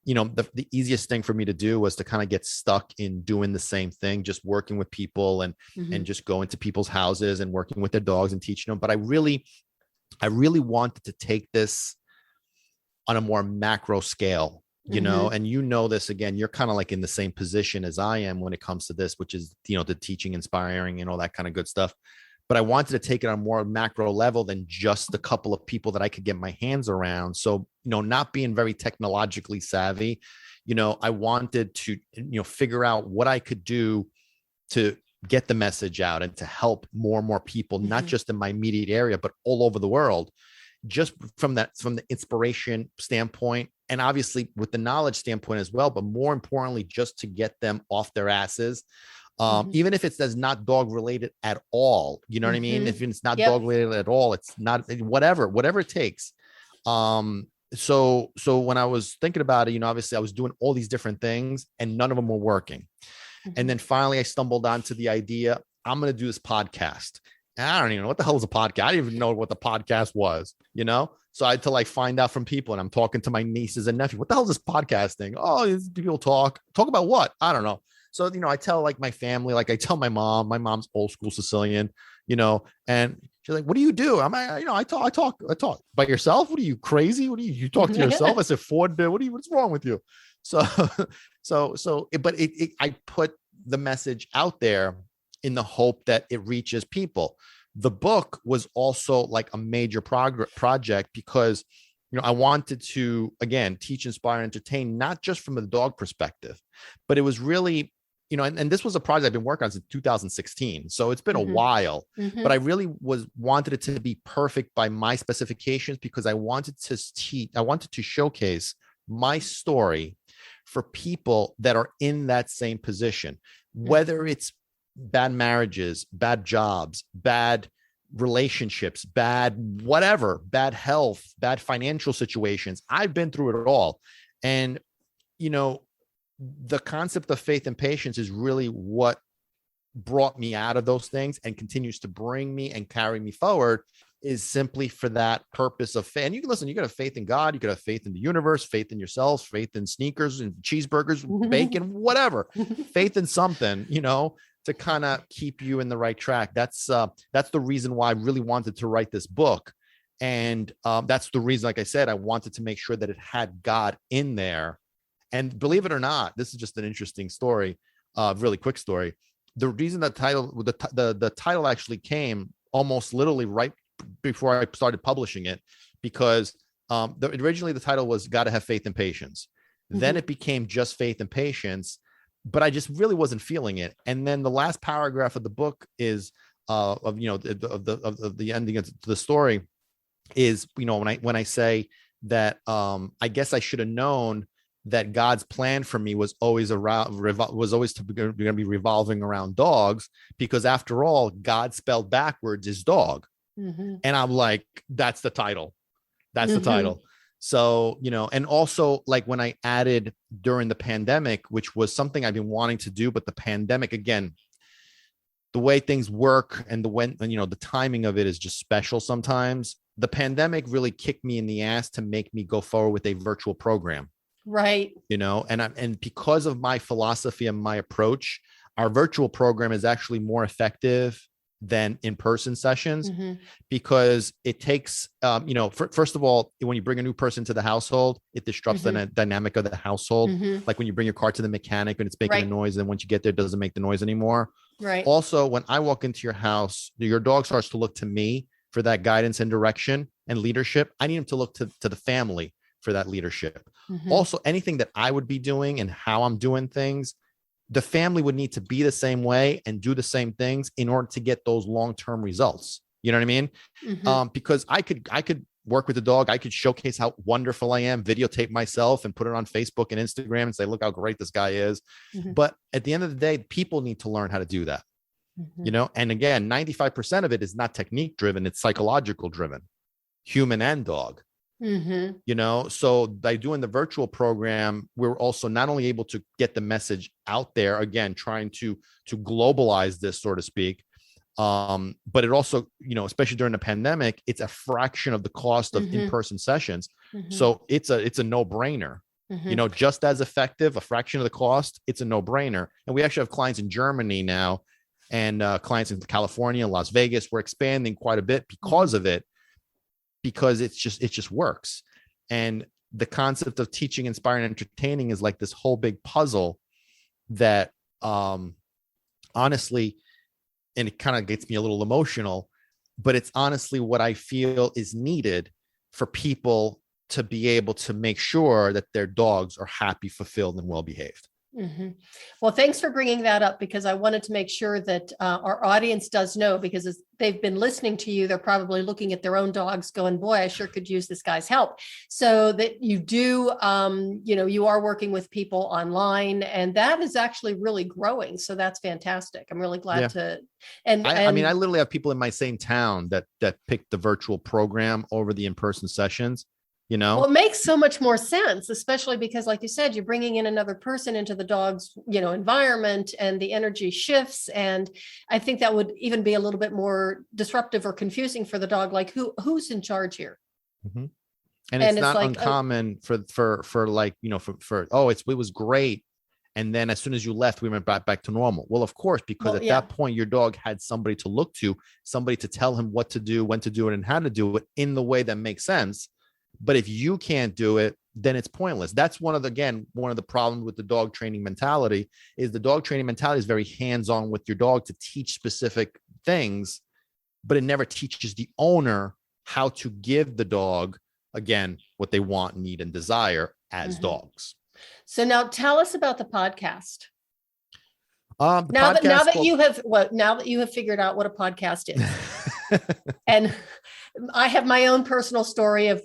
the easiest thing for me to do was to kind of get stuck in doing the same thing, just working with people and Mhm. just going to people's houses and working with their dogs and teaching them. But I really wanted to take this on a more macro scale, Mhm. and this, again, you're kind of like in the same position as I am when it comes to this, which is, the teaching, inspiring, and all that kind of good stuff. But I wanted to take it on a more macro level than just a couple of people that I could get my hands around. So, not being very technologically savvy, I wanted to, figure out what I could do to get the message out and to help more and more people, not Mhm. just in my immediate area, but all over the world, just from the inspiration standpoint, and obviously with the knowledge standpoint as well, but more importantly, just to get them off their asses. Mhm. Even if it says not dog related at all, you know what I mean? If Mhm. it's not dog Yep. related at all, it's not, whatever it takes. so when I was thinking about it, obviously I was doing all these different things and none of them were working. And then finally I stumbled onto the idea, I'm going to do this podcast. And I don't even know what the hell is a podcast. I didn't even know what the podcast was, So I had to like find out from people, and I'm talking to my nieces and nephews. What the hell is this podcast thing? Oh, people talk about what? I don't know. So, I tell like my family, like I tell my mom's old school Sicilian, and she's like, what do you do? I'm like, I talk by yourself. What are you, crazy? What do you talk to yourself? I said, Ford, what's wrong with you? So, but I put the message out there in the hope that it reaches people. The book was also like a major project because, I wanted to, again, teach, inspire, entertain, not just from the dog perspective, but it was really, and this was a project I've been working on since 2016. So it's been a while, but I really wanted it to be perfect by my specifications because I wanted to showcase my story for people that are in that same position, whether it's bad marriages, bad jobs, bad relationships, bad whatever, bad health, bad financial situations. I've been through it all. And, the concept of faith and patience is really what brought me out of those things and continues to bring me and carry me forward, is simply for that purpose of faith. And you can listen, you got to have faith in God, you got to have faith in the universe, faith in yourself, faith in sneakers and cheeseburgers, bacon, whatever, faith in something, to kind of keep you in the right track. That's the reason why I really wanted to write this book. And that's the reason, like I said, I wanted to make sure that it had God in there. And believe it or not, this is just an interesting story, really quick story. The reason the title actually came almost literally right before I started publishing it, because originally the title was Gotta Have Faith and Patience. Then it became just Faith and Patience, but I just really wasn't feeling it. And then the last paragraph of the book is of the ending of the story is, when I say that I guess I should have known that God's plan for me was always to be revolving around dogs, because after all, God spelled backwards is dog. And I'm like, that's the title. That's the title. So, and also like when I added during the pandemic, which was something I've been wanting to do, but the pandemic, again, the way things work and the timing of it is just special sometimes. The pandemic really kicked me in the ass to make me go forward with a virtual program. Right. And because of my philosophy and my approach, our virtual program is actually more effective than in-person sessions, because it takes, first of all, when you bring a new person to the household, it disrupts the dynamic of the household. Like when you bring your car to the mechanic and it's making a noise, and once you get there, it doesn't make the noise anymore. Right. Also, when I walk into your house, your dog starts to look to me for that guidance and direction and leadership. I need him to look to the family for that leadership. Also, anything that I would be doing and how I'm doing things, the family would need to be the same way and do the same things in order to get those long-term results. You know what I mean? Because I could work with the dog. I could showcase how wonderful I am, videotape myself and put it on Facebook and Instagram and say, look how great this guy is. But at the end of the day, people need to learn how to do that. And again, 95% of it is not technique driven. It's psychological driven, human and dog. So by doing the virtual program, we're also not only able to get the message out there, again, trying to globalize this, so to speak, but it also, especially during the pandemic, it's a fraction of the cost of in-person sessions. So it's a no-brainer, just as effective, a fraction of the cost, it's a no-brainer. And we actually have clients in Germany now and clients in California, Las Vegas. We're expanding quite a bit because of it, because it just works. And the concept of teaching, inspiring, entertaining is like this whole big puzzle that honestly, and it kind of gets me a little emotional, but it's honestly what I feel is needed for people to be able to make sure that their dogs are happy, fulfilled, and well-behaved. Well, thanks for bringing that up, because I wanted to make sure that our audience does know, because as they've been listening to you, they're probably looking at their own dogs going, boy, I sure could use this guy's help. So that you do, you are working with people online, and that is actually really growing. So that's fantastic. I'm really glad to. And I mean, I literally have people in my same town that picked the virtual program over the in-person sessions. you know? Well, it makes so much more sense, especially because, like you said, you're bringing in another person into the dog's, environment, and the energy shifts. And I think that would even be a little bit more disruptive or confusing for the dog. Like, who's in charge here? Mhm. And And it's it's not like, oh, uncommon for like, it was great. And then as soon as you left, we went back to normal. Well, of course, because well, at yeah. that point, your dog had somebody to look to, somebody to tell him what to do, when to do it, and how to do it in the way that makes sense. But if you can't do it, then it's pointless. That's one of the problems with the dog training mentality is the dog training mentality is very hands-on with your dog to teach specific things, but it never teaches the owner how to give the dog, again, what they want, need, and desire as Mhm. dogs. So now tell us about the podcast. The Now that now podcast that called you have now that you have figured out what a podcast is, and I have my own personal story of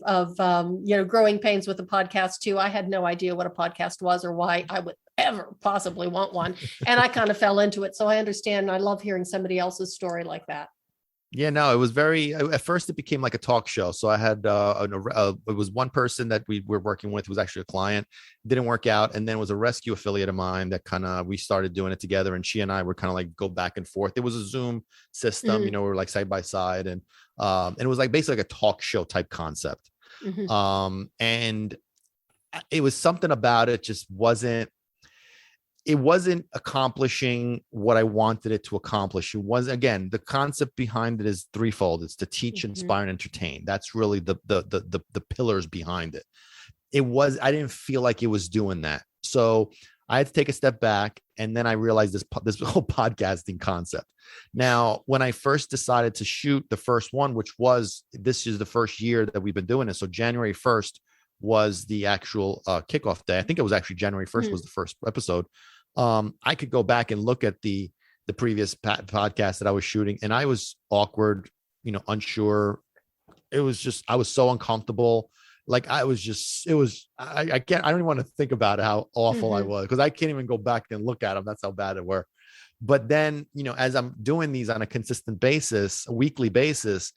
growing pains with the podcast too. I had no idea what a podcast was or why I would ever possibly want one, and I kind of fell into it. So I understand. I love hearing somebody else's story like that. Yeah, no, it was at first it became like a talk show. So I had, it was one person that we were working with who was actually a client, didn't work out. And then it was a rescue affiliate of mine that we started doing it together. And she and I were kind of like go back and forth. It was a Zoom system, Mm-hmm. we were like side by side, and it was like basically like a talk show type concept. Mm-hmm. And it was something about it wasn't accomplishing what I wanted it to accomplish. It was, again, the concept behind it is threefold. It's to teach, Mm-hmm. inspire, and entertain. That's really the pillars behind it. I didn't feel like it was doing that. So I had to take a step back, and then I realized this whole podcasting concept. Now, when I first decided to shoot the first one, this is the first year that we've been doing it. So January 1st was the actual kickoff day. I think it was actually January 1st was the first episode. I could go back and look at the previous podcast that I was shooting, and I was awkward, unsure. It was just, I was so uncomfortable. Like I was just, I can't, I don't even want to think about how awful I Mm-hmm. was, because I can't even go back and look at them. That's how bad it were. But then, as I'm doing these on a consistent basis, a weekly basis,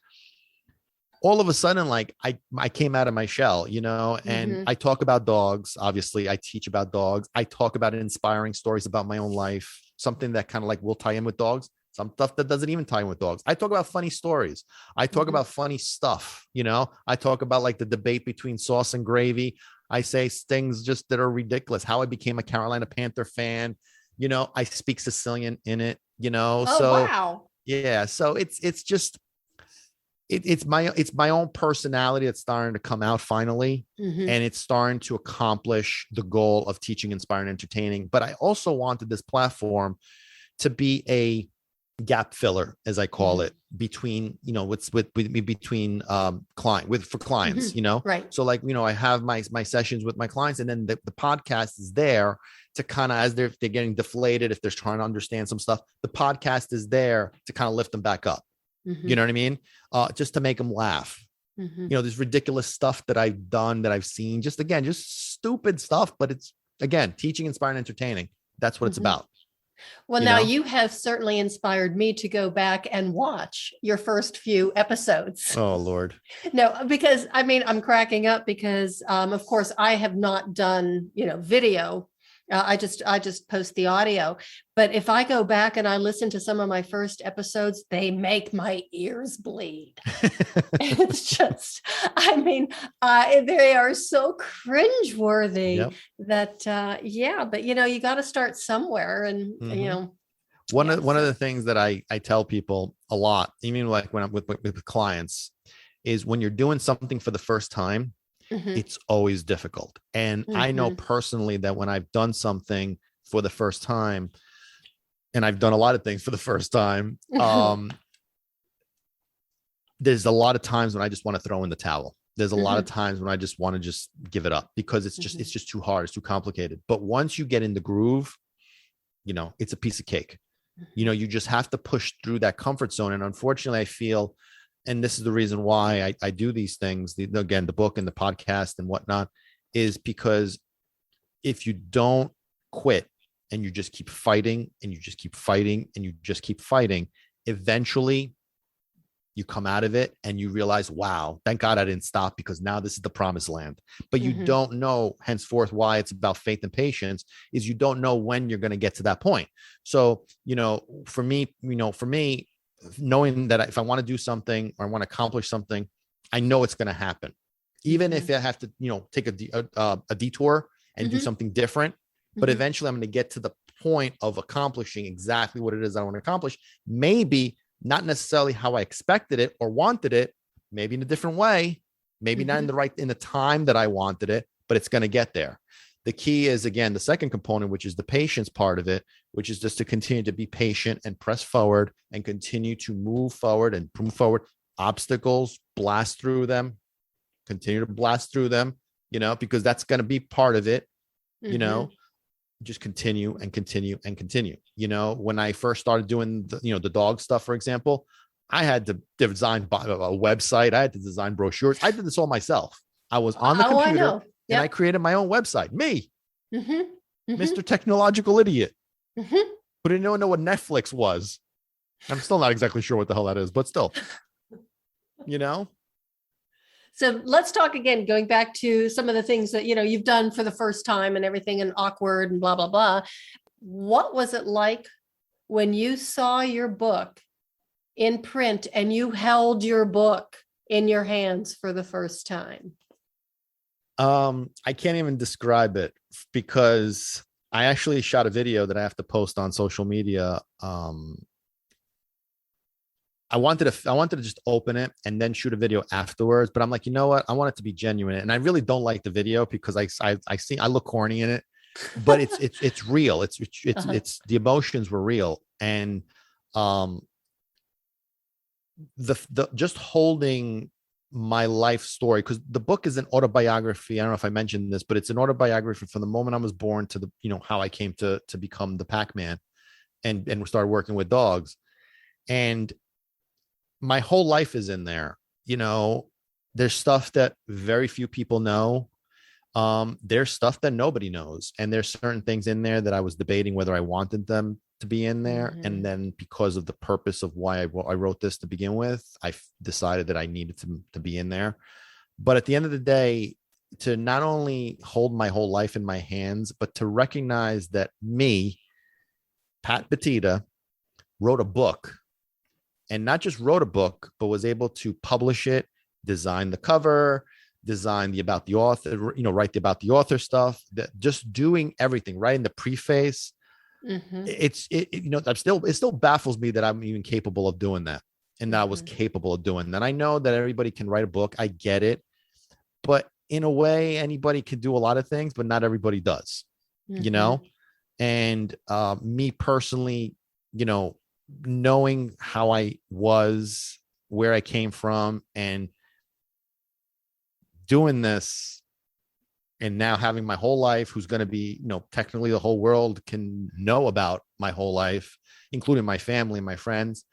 all of a sudden, like I came out of my shell, and Mm-hmm. I talk about dogs. Obviously, I teach about dogs. I talk about inspiring stories about my own life, something that kind of like will tie in with dogs, some stuff that doesn't even tie in with dogs. I talk about funny stories. I talk Mm-hmm. about funny stuff. I talk about like the debate between sauce and gravy. I say things just that are ridiculous. How I became a Carolina Panther fan. I speak Sicilian in it, Oh, so wow. yeah. So it's just, it's my own personality that's starting to come out finally, Mm-hmm. and it's starting to accomplish the goal of teaching, inspiring, entertaining. But I also wanted this platform to be a gap filler, as I call Mm-hmm. it, between between for clients, Mm-hmm. Right. so like, I have my sessions with my clients, and then the podcast is there to kind of, as they're getting deflated, if they're trying to understand some stuff, the podcast is there to kind of lift them back up. Mm-hmm. You know what I mean? Just to make them laugh. Mm-hmm. There's ridiculous stuff that I've done, that I've seen, just stupid stuff, but it's, again, teaching, inspiring, entertaining. That's what it's Mm-hmm. about. Well, You now know? you have certainly inspired me to go back and watch your first few episodes. Oh, Lord. No, because I mean, I'm cracking up because, of course, I have not done, video. I just post the audio. But if I go back and I listen to some of my first episodes, they make my ears bleed. It's just, I mean, they are so cringeworthy Yep. that, yeah, but you got to start somewhere, and Mm-hmm. yeah. One of So, the things that I tell people a lot, even like when I'm with clients, is when you're doing something for the first time, mhm, it's always difficult. And I know mhm. personally that when I've done something for the first time, and I've done a lot of things for the first time, there's a lot of times when I just want to throw in the towel. There's a lot of Mhm, times when I just want to just give it up, because mhm. it's just too hard. It's too complicated. But once you get in the groove, it's a piece of cake. You just have to push through that comfort zone. And unfortunately, I feel, and this is the reason why I do these things, again, the book and the podcast and whatnot, is because if you don't quit, and you just keep fighting, and you just keep fighting, and you just keep fighting, eventually you come out of it and you realize, wow, thank God I didn't stop, because now this is the promised land. But you don't know henceforth why it's about faith and patience, is you don't know when you're going to get to that point. So, for me, knowing that if I want to do something or I want to accomplish something, I know it's going to happen. Even if I have to, take a detour and do something different, but eventually I'm going to get to the point of accomplishing exactly what it is I want to accomplish. Maybe not necessarily how I expected it or wanted it, maybe in a different way, maybe not in the time that I wanted it, but it's going to get there. The key is, again, the second component, which is the patience part of it, which is just to continue to be patient and press forward and continue to move forward and move forward. Obstacles, blast through them, continue to blast through them, because that's going to be part of it, just continue and continue and continue. When I first started doing the dog stuff, for example, I had to design a website. I had to design brochures. I did this all myself. I was on the computer and I created my own website. Me, Mr. Technological Idiot, who didn't know what Netflix was. I'm still not exactly sure what the hell that is, but still, So let's talk again, going back to some of the things that, you've done for the first time and everything, and awkward and blah, blah, blah. What was it like when you saw your book in print and you held your book in your hands for the first time? I can't even describe it, because I actually shot a video that I have to post on social media. I wanted to just open it and then shoot a video afterwards, but I'm like, you know what? I want it to be genuine. And I really don't like the video because I look corny in it, but it's real. It's the emotions were real. And, the just holding my life story, because the book is an autobiography. I don't know if I mentioned this, but it's an autobiography from the moment I was born to how I came to become the Packman and started working with dogs. And my whole life is in there. There's stuff that very few people know. There's stuff that nobody knows. And there's certain things in there that I was debating whether I wanted them to be in there. And then because of the purpose of why I wrote this to begin with, I decided that I needed to be in there. But at the end of the day, to not only hold my whole life in my hands, but to recognize that me, Pat Buttitta, wrote a book. And not just wrote a book, but was able to publish it, design the cover, design the about the author, write the about the author stuff, just doing everything, writing the preface. It still baffles me that I'm even capable of doing that. And that I was capable of doing that. I know that everybody can write a book. I get it. But in a way, anybody can do a lot of things, but not everybody does, and me personally, knowing how I was, where I came from, and doing this, and now having my whole life, who's going to be, technically the whole world can know about my whole life, including my family and my friends.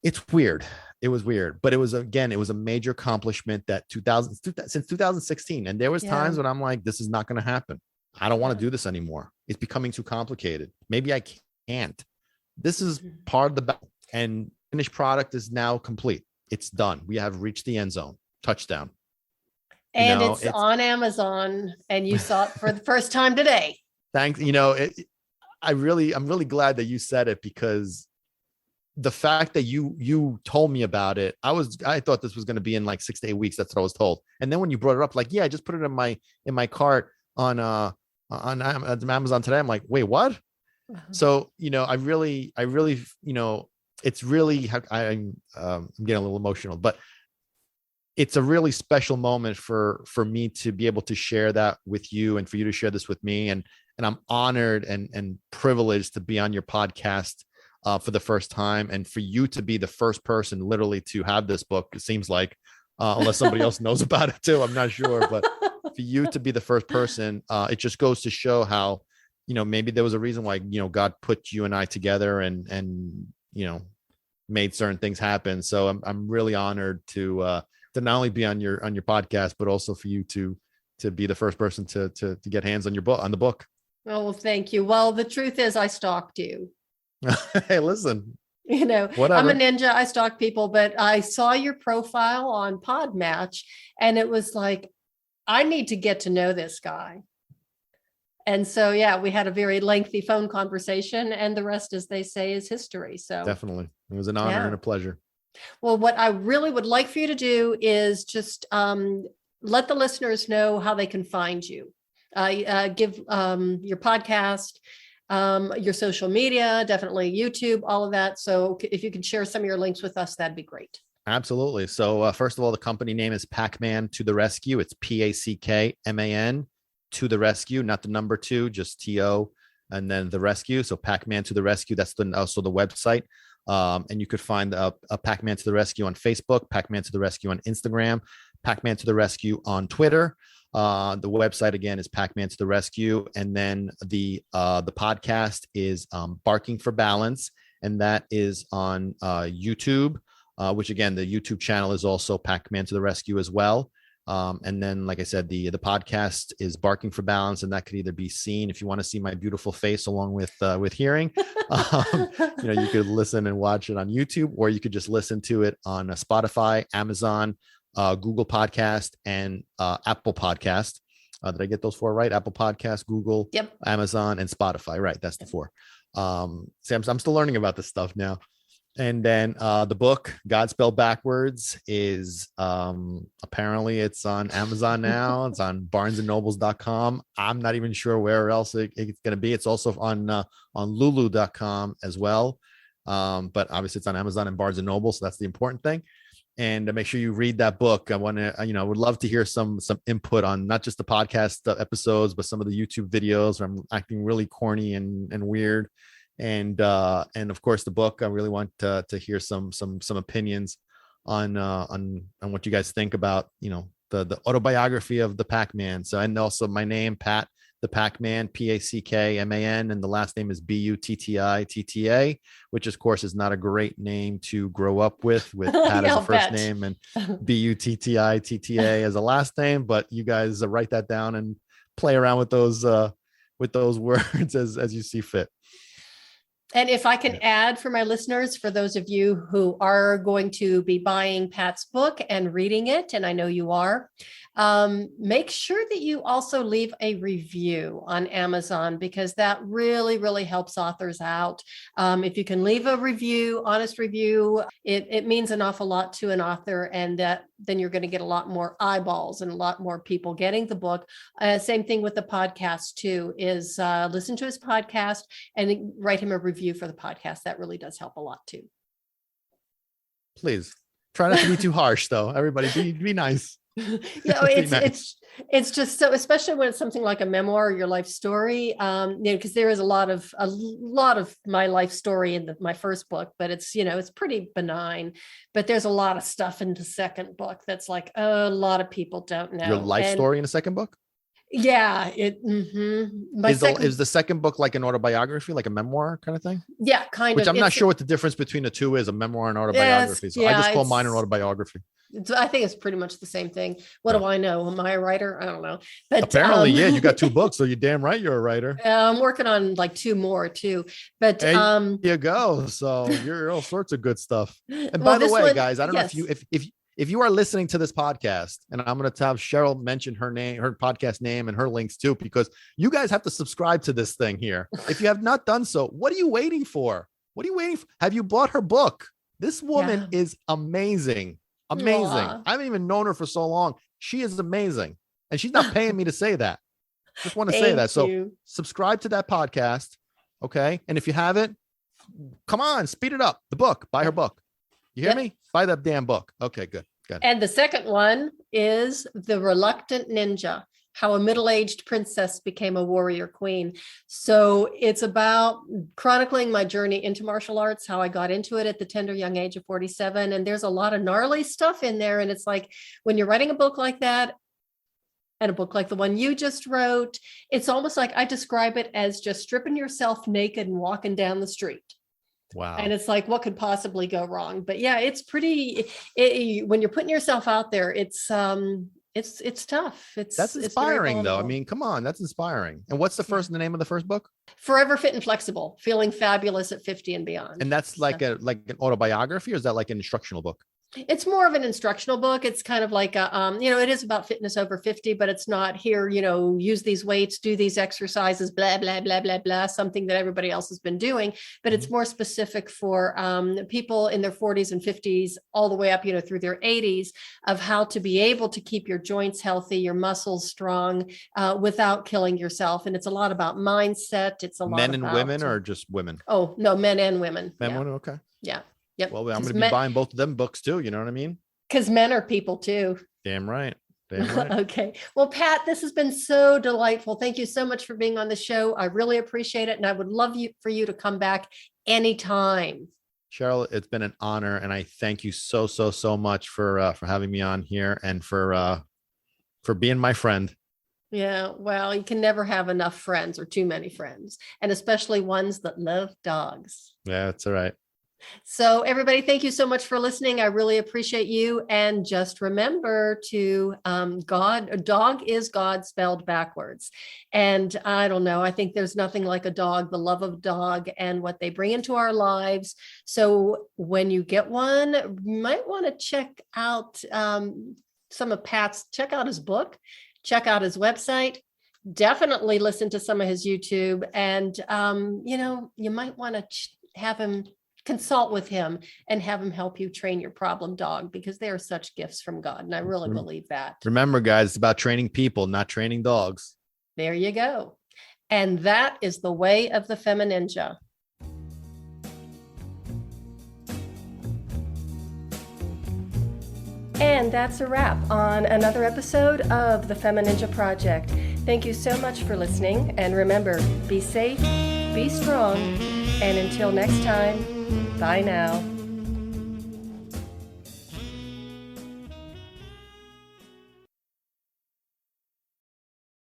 It's weird. It was weird, but it was a major accomplishment that since 2016. And there was times when I'm like, this is not going to happen. I don't want to do this anymore. It's becoming too complicated. Maybe I can't. This is part of the battle, and finished product is now complete. It's done. We have reached the end zone. Touchdown. And it's on Amazon, and you saw it for the first time today. Thanks. I'm really glad that you said it, because the fact that you told me about it, I thought this was going to be in like 6 to 8 weeks. That's what I was told. And then when you brought it up, like, yeah, I just put it in my cart on Amazon today. I'm like, wait, what? So, I really, it's really, I'm getting a little emotional, but it's a really special moment for me to be able to share that with you, and for you to share this with me. And I'm honored and privileged to be on your podcast for the first time, and for you to be the first person literally to have this book. It seems like, unless somebody else knows about it too, I'm not sure, but for you to be the first person, it just goes to show how, maybe there was a reason why, God put you and I together and made certain things happen. So I'm really honored to not only be on your podcast, but also for you to be the first person to get hands on the book. Oh, well, thank you. Well, the truth is I stalked you. Hey, listen, You know, I'm a Whatever. ninja. I stalk people, but I saw your profile on Podmatch and it was like, I need to get to know this guy. And so, yeah, we had a very lengthy phone conversation and the rest, as they say, is history. So, Definitely. It was an honor yeah. and a pleasure. Well, what I really would like for you to do is just let the listeners know how they can find you. Give your podcast, your social media, definitely YouTube, all of that. So if you could share some of your links with us, that'd be great. Absolutely. So first of all, the company name is Packman to the Rescue. It's Packman to the Rescue, not the number two, just TO and then the Rescue. So Packman to the Rescue. That's also the website. And you could find a Packman to the Rescue on Facebook, Packman to the Rescue on Instagram, Packman to the Rescue on Twitter. The website again is Packman to the Rescue, and then the podcast is Barking for Balance, and that is on YouTube. Which again, the YouTube channel is also Packman to the Rescue as well. And then, like I said, the podcast is Barking for Balance, and that could either be seen if you want to see my beautiful face along with hearing. You could listen and watch it on YouTube, or you could just listen to it on Spotify, Amazon, Google Podcast, and Apple Podcast. Did I get those four right? Apple Podcast, Google, Yep. Amazon, and Spotify. Right, that's the four. See, I'm still learning about this stuff now. And then the book, God Spelled Backwards, is apparently it's on Amazon now. It's on barnesandnobles.com. I'm not even sure where else it's going to be. It's also on lulu.com as well. But obviously it's on Amazon and Barnes and Noble. So that's the important thing. And make sure you read that book. I want to, I would love to hear some input on not just the podcast episodes, but some of the YouTube videos where I'm acting really corny and weird. And of course the book. I really want to hear some opinions on what you guys think about the autobiography of the Packman. So, and also my name, Pat the Packman, Packman, and the last name is Buttitta, which of course is not a great name to grow up with Pat Yeah, as a first bet. name and Buttitta as a last name. But you guys write that down and play around with those words as you see fit. And if I can add for my listeners, for those of you who are going to be buying Pat's book and reading it, and I know you are, make sure that you also leave a review on Amazon, because that really, really helps authors out. If you can leave a review, honest review, it means an awful lot to an author, and then you're going to get a lot more eyeballs and a lot more people getting the book. Same thing with the podcast too, is listen to his podcast and write him a review for the podcast. That really does help a lot too. Please try not to be too harsh though. Everybody be nice. It's just so, especially when it's something like a memoir or your life story, because there is a lot of my life story in my first book, but it's pretty benign, but there's a lot of stuff in the second book that's like a lot of people don't know. Your life story in the second book? Yeah. Is the second book like an autobiography, like a memoir kind of thing? Yeah, kind Which of. I'm not sure what the difference between the two is, a memoir and autobiography. So I just call mine an autobiography. I think it's pretty much the same thing. What do I know? Am I a writer? I don't know. But apparently, you got two books, so you're damn right you're a writer. I'm working on like two more too. But there you go. So you're all sorts of good stuff. And by the way, guys, I don't know if you are listening to this podcast, and I'm going to have Cheryl mention her name, her podcast name, and her links too, because you guys have to subscribe to this thing here. If you have not done so, what are you waiting for? What are you waiting for? Have you bought her book? This woman is amazing. Amazing. Aww. I haven't even known her for so long. She is amazing. And she's not paying me to say that. Just want to say that. So subscribe to that podcast. Okay. And if you haven't, come on, speed it up. The book, buy her book. You hear me? Buy that damn book. Okay, good. And the second one is The Reluctant Ninja: How a Middle-Aged Princess Became a Warrior Queen. So it's about chronicling my journey into martial arts, how I got into it at the tender young age of 47. And there's a lot of gnarly stuff in there. And it's like, when you're writing a book like that, and a book like the one you just wrote, it's almost like I describe it as just stripping yourself naked and walking down the street. Wow. And it's like, what could possibly go wrong? But yeah, it's pretty, when you're putting yourself out there, it's it's tough. That's It's very inspiring, though. I vulnerable. mean, come on, that's inspiring. And what's the name of the first book? Forever Fit and Flexible, feeling fabulous at 50 and beyond. And that's like So- like an autobiography, or is that like an instructional book? It's more of an instructional book. It's kind of like it is about fitness over 50, but it's not here, use these weights, do these exercises, blah, blah, blah, blah, blah, something that everybody else has been doing. But it's more specific for people in their 40s and 50s, all the way up, through their 80s, of how to be able to keep your joints healthy, your muscles strong, without killing yourself. And it's a lot about mindset. It's a lot Men about and women, or just women? Oh, no, men and women. Men, Yeah. women, okay. Yeah. Yep. Well, I'm going to be buying both of them books too. You know what I mean? Because men are people too. Damn right. Damn right. Okay. Well, Pat, this has been so delightful. Thank you so much for being on the show. I really appreciate it. And I would love for you to come back anytime. Cheryl, it's been an honor. And I thank you so, so, so much for having me on here and for being my friend. Yeah. Well, you can never have enough friends or too many friends, and especially ones that love dogs. Yeah, that's all right. So everybody, thank you so much for listening. I really appreciate you. And just remember to dog is God spelled backwards. And I don't know, I think there's nothing like a dog, the love of a dog and what they bring into our lives. So when you get one, you might want to check out some of Pat's, check out his book, check out his website. Definitely listen to some of his YouTube. And, you might want to have him consult with him and have him help you train your problem dog, because they are such gifts from God. And I really believe that. Remember, guys, it's about training people, not training dogs. There you go. And that is the way of the FemiNinja. And that's a wrap on another episode of the FemiNinja Project. Thank you so much for listening. And remember, be safe, be strong, and until next time, bye now.